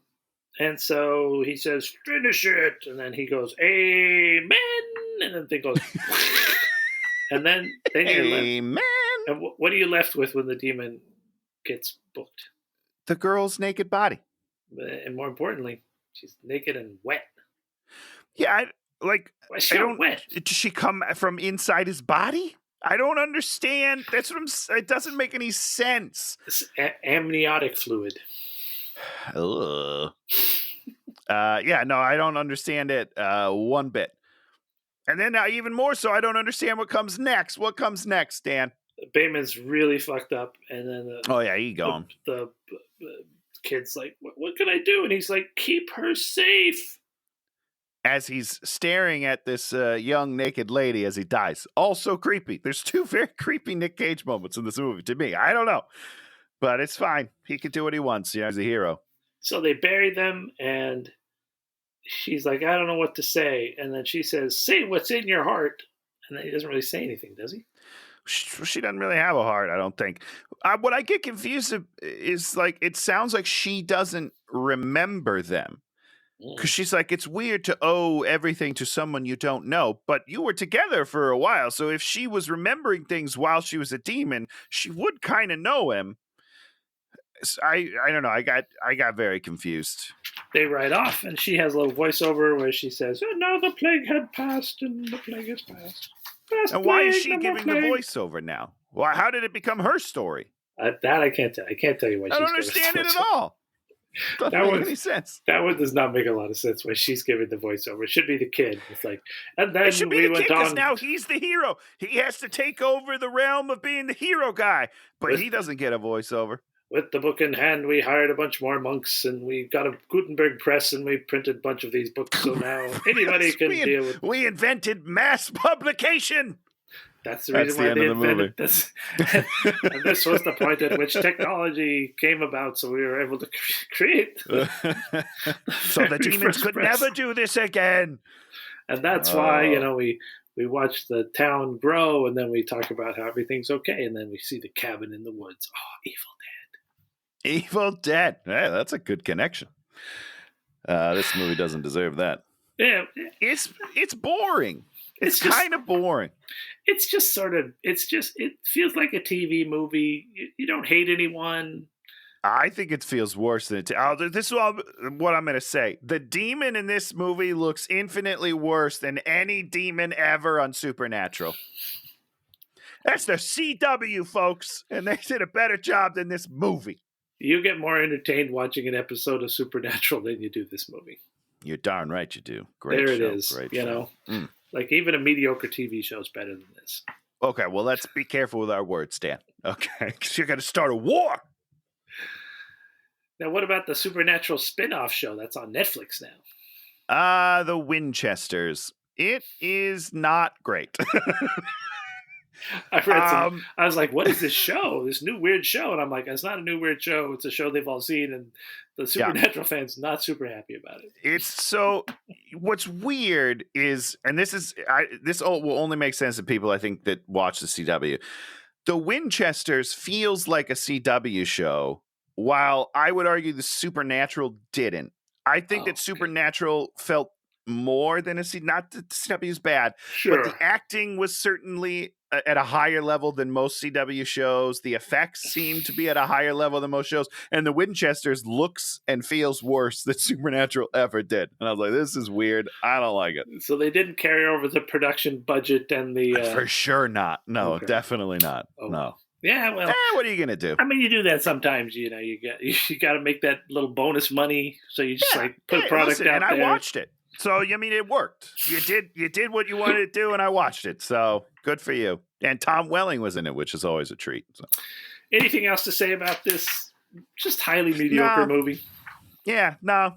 Speaker 1: so he says, "Finish it," and then he goes, "Amen," and then it goes, and then
Speaker 2: Amen.
Speaker 1: And what are you left with when the demon gets booked?
Speaker 2: The girl's naked body,
Speaker 1: and more importantly, she's naked and wet.
Speaker 2: Yeah,
Speaker 1: wet.
Speaker 2: Does she come from inside his body? I don't understand. That's what it doesn't make any sense.
Speaker 1: It's amniotic fluid.
Speaker 2: Ugh. Yeah, no, I don't understand it one bit. And then even more so, I don't understand what comes next. What comes next, Dan?
Speaker 1: Bateman's really fucked up, and then
Speaker 2: Oh yeah, he gone.
Speaker 1: the kid's like, what can I do? And he's like, keep her safe.
Speaker 2: As he's staring at this young naked lady as he dies. Also creepy. There's two very creepy Nick Cage moments in this movie to me. I don't know. But it's fine. He can do what he wants. You know, he's a hero.
Speaker 1: So they bury them, and she's like, I don't know what to say. And then she says, say what's in your heart. And then he doesn't really say anything, does he?
Speaker 2: She doesn't really have a heart, I don't think. What I get confused is, like, it sounds like she doesn't remember them. Because she's like, it's weird to owe everything to someone you don't know, but you were together for a while. So if she was remembering things while she was a demon, she would kind of know him. I don't know. I got very confused.
Speaker 1: They ride off, and she has a little voiceover where she says, oh, now the plague had passed, and the plague has passed.
Speaker 2: And why is she giving the voiceover now? Well, how did it become her story?
Speaker 1: That I can't tell. I can't tell you why.
Speaker 2: I don't understand it at all. Doesn't make any sense.
Speaker 1: That one does not make a lot of sense when she's giving the voiceover. It should be the kid. It's like, and then
Speaker 2: it should be
Speaker 1: we
Speaker 2: the
Speaker 1: went
Speaker 2: kid because
Speaker 1: on.
Speaker 2: now he's the hero. He has to take over the realm of being the hero guy, but he doesn't get a voiceover.
Speaker 1: With the book in hand, we hired a bunch more monks, and we got a Gutenberg press, and we printed a bunch of these books. So now anybody can deal with.
Speaker 2: We invented mass publication.
Speaker 1: That's the reason why they invented this. And this was the point at which technology came about, so we were able to create.
Speaker 2: So the demons could never do this again. And
Speaker 1: that's why, we watch the town grow, and then we talk about how everything's okay, and then we see the cabin in the woods. Oh, Evil Dead.
Speaker 2: Evil Dead. Hey, that's a good connection. This movie doesn't deserve that.
Speaker 1: Yeah,
Speaker 2: it's boring. It's kind of boring.
Speaker 1: It's just it feels like a TV movie. You don't hate anyone.
Speaker 2: I think it feels worse than it. This is what I'm going to say. The demon in this movie looks infinitely worse than any demon ever on Supernatural. That's the CW, folks, and they did a better job than this movie.
Speaker 1: You get more entertained watching an episode of Supernatural than you do this movie.
Speaker 2: You're darn right you do. Great
Speaker 1: there
Speaker 2: show.
Speaker 1: It is.
Speaker 2: Great
Speaker 1: you
Speaker 2: show.
Speaker 1: know, like even a mediocre TV show is better than this.
Speaker 2: Okay, well, let's be careful with our words, Dan. Okay, because you're going to start a war.
Speaker 1: Now, what about the Supernatural spin-off show that's on Netflix now?
Speaker 2: The Winchesters. It is not great.
Speaker 1: I read some. I was like, "What is this show? This new weird show?" And I'm like, "It's not a new weird show. It's a show they've all seen." And the Supernatural fans not super happy about it.
Speaker 2: It's so. What's weird is, and this will only make sense to people I think that watch the CW. The Winchesters feels like a CW show, while I would argue the Supernatural didn't. I think that Supernatural felt more than a CW. Not that the CW is bad, but the acting was certainly at a higher level than most CW shows. The effects seem to be at a higher level than most shows. And the Winchesters looks and feels worse than Supernatural ever did. And I was like, this is weird. I don't like it.
Speaker 1: So they didn't carry over the production budget and the...
Speaker 2: For sure not. No, definitely not.
Speaker 1: Oh.
Speaker 2: No.
Speaker 1: Yeah, well...
Speaker 2: what are you going to do?
Speaker 1: I mean, you do that sometimes, you got to make that little bonus money. So you just put a product out
Speaker 2: and
Speaker 1: there.
Speaker 2: And I watched it. So, I mean, it worked. You did what you wanted to do, and I watched it. So, good for you. And Tom Welling was in it, which is always a treat. So.
Speaker 1: Anything else to say about this just highly mediocre movie?
Speaker 2: Yeah, no.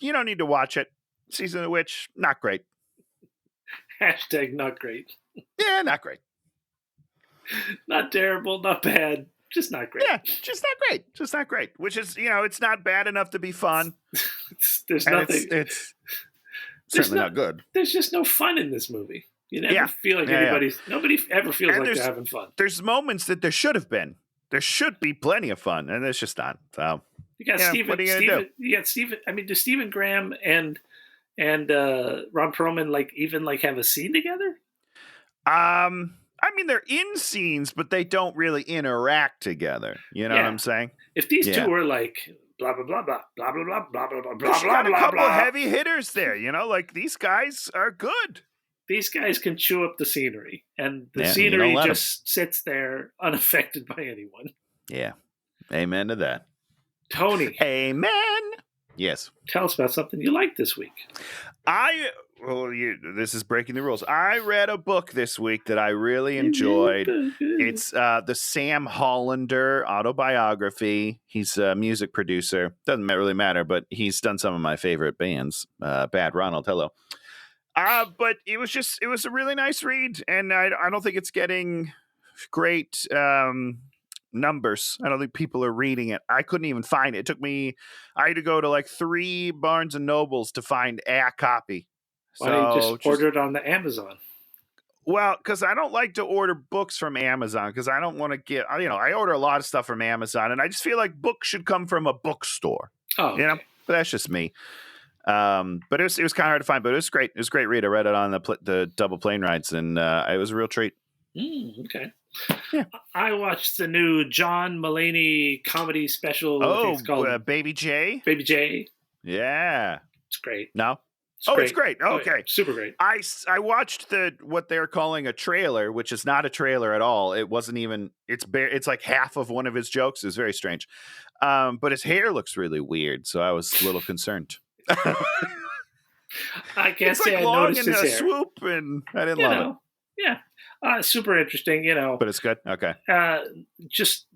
Speaker 2: You don't need to watch it. Season of the Witch, not great.
Speaker 1: Hashtag not great.
Speaker 2: Yeah, not great.
Speaker 1: Not terrible, not bad. Just not great.
Speaker 2: Yeah, just not great. Just not great. Which is, it's not bad enough to be fun.
Speaker 1: There's nothing.
Speaker 2: It's certainly not good.
Speaker 1: There's just no fun in this movie. You never feel like nobody ever feels like they're having fun.
Speaker 2: There's moments that there should have been. There should be plenty of fun, and there's just not. So
Speaker 1: you got Stephen.
Speaker 2: What are you gonna do?
Speaker 1: You got Stephen. I mean, do Stephen Graham and Ron Perlman have a scene together?
Speaker 2: I mean, they're in scenes, but they don't really interact together. You know what I'm saying?
Speaker 1: If these two were like blah blah blah blah blah blah blah blah blah blah blah,
Speaker 2: got a couple of heavy hitters there. Like these guys are good.
Speaker 1: These guys can chew up the scenery, and the scenery just sits there unaffected by anyone.
Speaker 2: Yeah, amen to that.
Speaker 1: Tony,
Speaker 2: amen. Yes.
Speaker 1: Tell us about something you liked this week.
Speaker 2: This is breaking the rules. I read a book this week that I really enjoyed. It's the Sam Hollander autobiography. He's a music producer. Doesn't really matter, but he's done some of my favorite bands. Bad Ronald, hello. But it was a really nice read, and I don't think it's getting great numbers. I don't think people are reading it. I couldn't even find it. I had to go to like 3 Barnes and Nobles to find a copy.
Speaker 1: Why don't you just order it on the Amazon?
Speaker 2: Well, because I don't like to order books from Amazon because I don't want to get, I order a lot of stuff from Amazon, and I just feel like books should come from a bookstore.
Speaker 1: Oh, okay.
Speaker 2: But that's just me. But it was kind of hard to find, but it was great. It was a great read. I read it on the double plane rides, and it was a real treat.
Speaker 1: Okay.
Speaker 2: Yeah.
Speaker 1: I watched the new John Mulaney comedy special.
Speaker 2: Oh,
Speaker 1: called
Speaker 2: Baby J?
Speaker 1: Baby J.
Speaker 2: Yeah.
Speaker 1: It's great.
Speaker 2: No? It's great. Okay.
Speaker 1: Yeah, super great.
Speaker 2: I watched what they're calling a trailer, which is not a trailer at all. It wasn't even, it's like half of one of his jokes. It's very strange. But his hair looks really weird, so I was a little concerned.
Speaker 1: I can't
Speaker 2: it's
Speaker 1: say
Speaker 2: like
Speaker 1: I
Speaker 2: long
Speaker 1: noticed
Speaker 2: in
Speaker 1: his
Speaker 2: a
Speaker 1: hair.
Speaker 2: swoop, and I didn't love it.
Speaker 1: Yeah. Super interesting,
Speaker 2: But it's good? Okay.
Speaker 1: Just,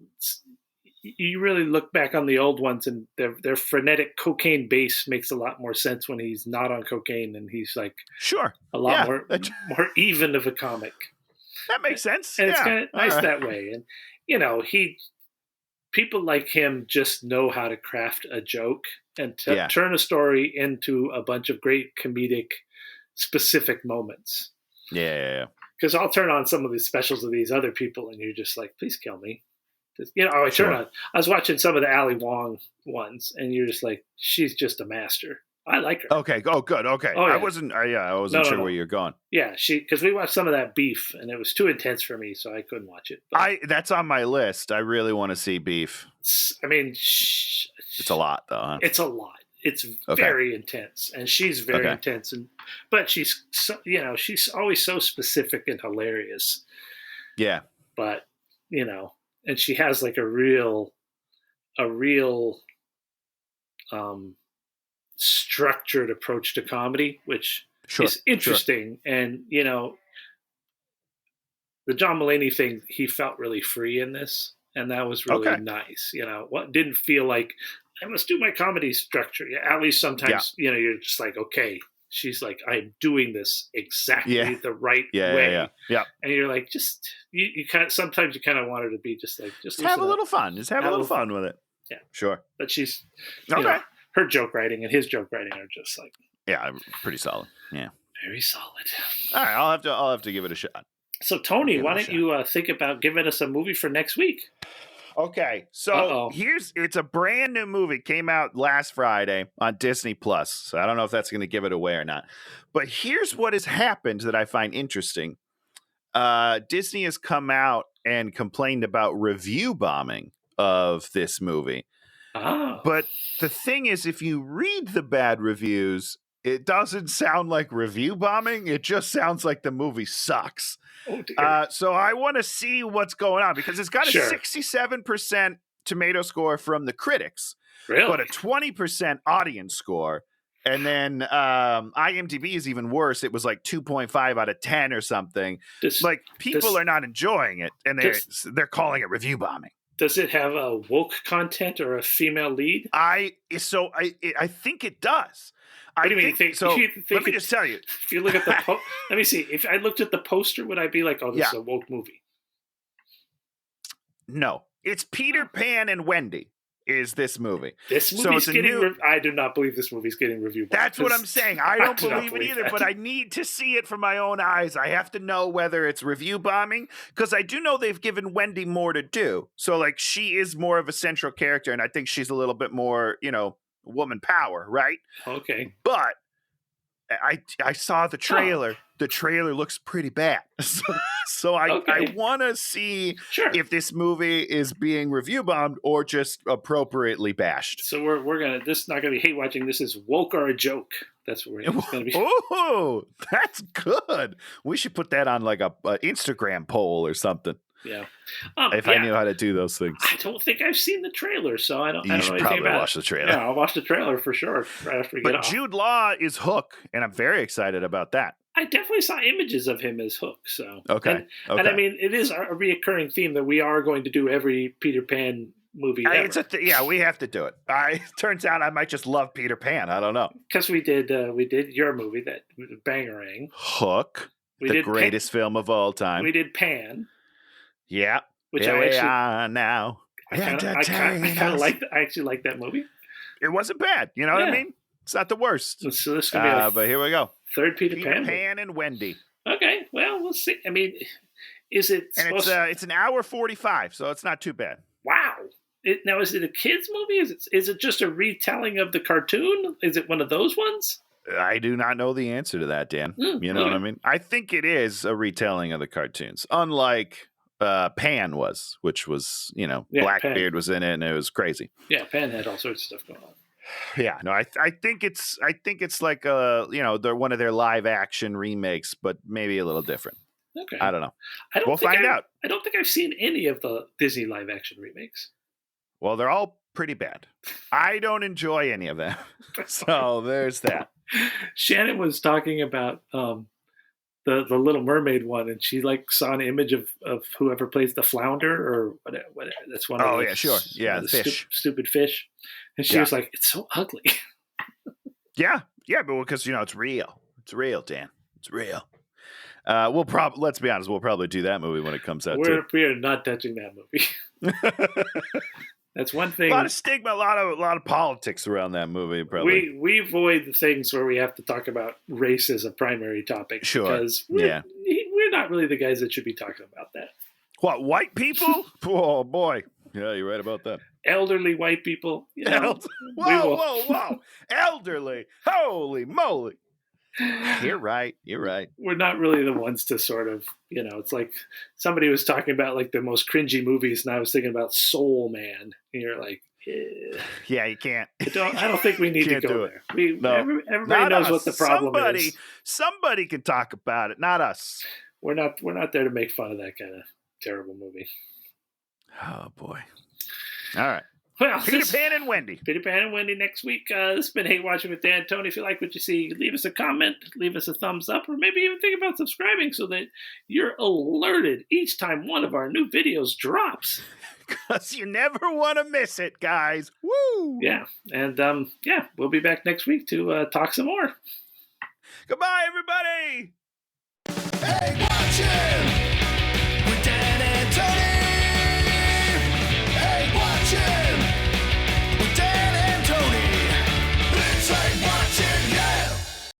Speaker 1: you really look back on the old ones, and their frenetic cocaine base makes a lot more sense when he's not on cocaine, and he's like
Speaker 2: sure
Speaker 1: a lot more even of a comic.
Speaker 2: That makes sense.
Speaker 1: And it's kind of nice that way. And, people like him just know how to craft a joke and turn a story into a bunch of great comedic specific moments.
Speaker 2: Yeah.
Speaker 1: Because I'll turn on some of these specials of these other people, and you're just like, please kill me. I was watching some of the Ali Wong ones, and you're just like, she's just a master. I like her.
Speaker 2: Okay. Oh, good. Okay.
Speaker 1: Oh, yeah.
Speaker 2: I wasn't sure where you're going.
Speaker 1: Yeah, because we watched some of that Beef, and it was too intense for me, so I couldn't watch it. But
Speaker 2: that's on my list. I really want to see Beef.
Speaker 1: I mean,
Speaker 2: it's a lot, though. Huh?
Speaker 1: It's a lot. It's very intense, and she's very intense, but she's she's always so specific and hilarious.
Speaker 2: Yeah,
Speaker 1: but and she has like a real structured approach to comedy, which is interesting. Sure. And the John Mulaney thing, he felt really free in this, and that was really nice. What didn't feel like I must do my comedy structure. At least sometimes, you're just like, okay, she's like, I'm doing this exactly the right way.
Speaker 2: Yeah.
Speaker 1: And you're like, just you kind of sometimes you kind of want her to be just like, just
Speaker 2: have a little fun. Just have a little fun with it.
Speaker 1: Yeah,
Speaker 2: sure.
Speaker 1: But she's her joke writing and his joke writing are just like
Speaker 2: pretty solid. Yeah,
Speaker 1: very solid.
Speaker 2: All right, I'll have to give it a shot.
Speaker 1: So Tony, why don't you think about giving us a movie for next week?
Speaker 2: Okay, so it's a brand new movie. Came out last Friday on Disney Plus. So I don't know if that's going to give it away or not. But here's what has happened that I find interesting. Disney has come out and complained about review bombing of this movie.
Speaker 1: Oh.
Speaker 2: But the thing is, if you read the bad reviews, it doesn't sound like review bombing. It just sounds like the movie sucks.
Speaker 1: Oh, dear.
Speaker 2: So I want to see what's going on because it's got a 67% tomato score from the critics, but a 20% audience score. And then IMDb is even worse. It was like 2.5 out of 10 or something. People are not enjoying it, and they're calling it review bombing.
Speaker 1: Does it have a woke content or a female lead?
Speaker 2: I think it does.
Speaker 1: What do you mean?
Speaker 2: Let me just tell you.
Speaker 1: If you look at the let me see. If I looked at the poster, would I be like, "Oh, this is a woke movie"?
Speaker 2: No, it's Peter Pan and Wendy. Is this movie?
Speaker 1: This movie's getting. I do not believe this movie's getting reviewed.
Speaker 2: That's what I'm saying. I don't believe it either, but I need to see it for my own eyes. I have to know whether it's review bombing because I do know they've given Wendy more to do. So, like, she is more of a central character, and I think she's a little bit more, woman power, right?
Speaker 1: Okay.
Speaker 2: But I saw the trailer. Oh. The trailer looks pretty bad. So I want to see if this movie is being review bombed or just appropriately bashed.
Speaker 1: So this is not gonna be hate watching. This is woke or a joke. That's what it's gonna be.
Speaker 2: Oh, that's good. We should put that on like a Instagram poll or something.
Speaker 1: Yeah.
Speaker 2: If I knew how to do those things.
Speaker 1: I don't think I've seen the trailer, so I don't
Speaker 2: You
Speaker 1: know
Speaker 2: should
Speaker 1: anything
Speaker 2: probably
Speaker 1: about
Speaker 2: watch
Speaker 1: it.
Speaker 2: the trailer.
Speaker 1: Yeah, I'll watch the trailer for sure right after we get
Speaker 2: But
Speaker 1: off.
Speaker 2: Jude Law is Hook, and I'm very excited about that.
Speaker 1: I definitely saw images of him as Hook. So
Speaker 2: Okay.
Speaker 1: And I mean, it is a reoccurring theme that we are going to do every Peter Pan movie ever.
Speaker 2: Yeah, we have to do it. Turns out I might just love Peter Pan. I don't know.
Speaker 1: Because we did your movie, that Bangarang.
Speaker 2: Hook,
Speaker 1: We
Speaker 2: the
Speaker 1: did
Speaker 2: greatest film of all time.
Speaker 1: We did Pan.
Speaker 2: Yeah.
Speaker 1: Which
Speaker 2: Here
Speaker 1: I
Speaker 2: we
Speaker 1: actually,
Speaker 2: are now.
Speaker 1: I kind of like. I actually like that movie.
Speaker 2: It wasn't bad. You know what I
Speaker 1: Yeah.
Speaker 2: mean? It's not the worst.
Speaker 1: So this could be a
Speaker 2: But here we go.
Speaker 1: third Peter
Speaker 2: Peter
Speaker 1: Pan.
Speaker 2: Pan and Wendy.
Speaker 1: Okay, well, we'll see. I mean, is it
Speaker 2: And
Speaker 1: supposed
Speaker 2: it's an hour 45, so it's not too bad.
Speaker 1: Wow. Now, is it a kids movie? Is it just a retelling of the cartoon? Is it one of those ones?
Speaker 2: I do not know the answer to that, Dan. You know what I mean? I think it is a retelling of the cartoons, unlike Pan was, which was, Blackbeard was in it, and it was crazy.
Speaker 1: Yeah, Pan had all sorts of stuff going on.
Speaker 2: Yeah, no, I think it's like they're one of their live action remakes, but maybe a little different.
Speaker 1: Okay,
Speaker 2: I don't know.
Speaker 1: We'll
Speaker 2: find out.
Speaker 1: I don't think I've seen any of the Disney live action remakes.
Speaker 2: Well, they're all pretty bad. I don't enjoy any of them, so there's that.
Speaker 1: Shannon was talking about the Little Mermaid one, and she saw an image of whoever plays the flounder or whatever. That's one.
Speaker 2: Oh
Speaker 1: of
Speaker 2: yeah, sure, yeah, the fish,
Speaker 1: stupid fish, and she was like, "It's so ugly."
Speaker 2: Yeah, but because it's real. It's real, Dan. It's real. Let's be honest. We'll probably do that movie when it comes out.
Speaker 1: We are not touching that movie. That's one thing.
Speaker 2: A lot of stigma, a lot of politics around that movie. Probably
Speaker 1: we avoid the things where we have to talk about race as a primary topic.
Speaker 2: Sure.
Speaker 1: Because we're not really the guys that should be talking about that.
Speaker 2: What, white people? Oh boy. Yeah, you're right about that.
Speaker 1: Elderly white people.
Speaker 2: Whoa. Elderly. Holy moly. You're right.
Speaker 1: We're not really the ones to sort of, it's like somebody was talking about like the most cringy movies, and I was thinking about Soul Man. And you're like,
Speaker 2: yeah, you can't.
Speaker 1: I don't think we need to go there. Everybody knows what the problem is.
Speaker 2: Somebody can talk about it, not us.
Speaker 1: We're not there to make fun of that kind of terrible movie.
Speaker 2: Oh boy. All right.
Speaker 1: Well,
Speaker 2: Peter Pan and Wendy
Speaker 1: next week. This has been Hate Watching with Dan Tony. If you like what you see, leave us a comment, leave us a thumbs up, or maybe even think about subscribing so that you're alerted each time one of our new videos drops.
Speaker 2: Because you never want to miss it, guys. Woo!
Speaker 1: Yeah, and we'll be back next week to talk some more.
Speaker 2: Goodbye, everybody!
Speaker 3: Hey,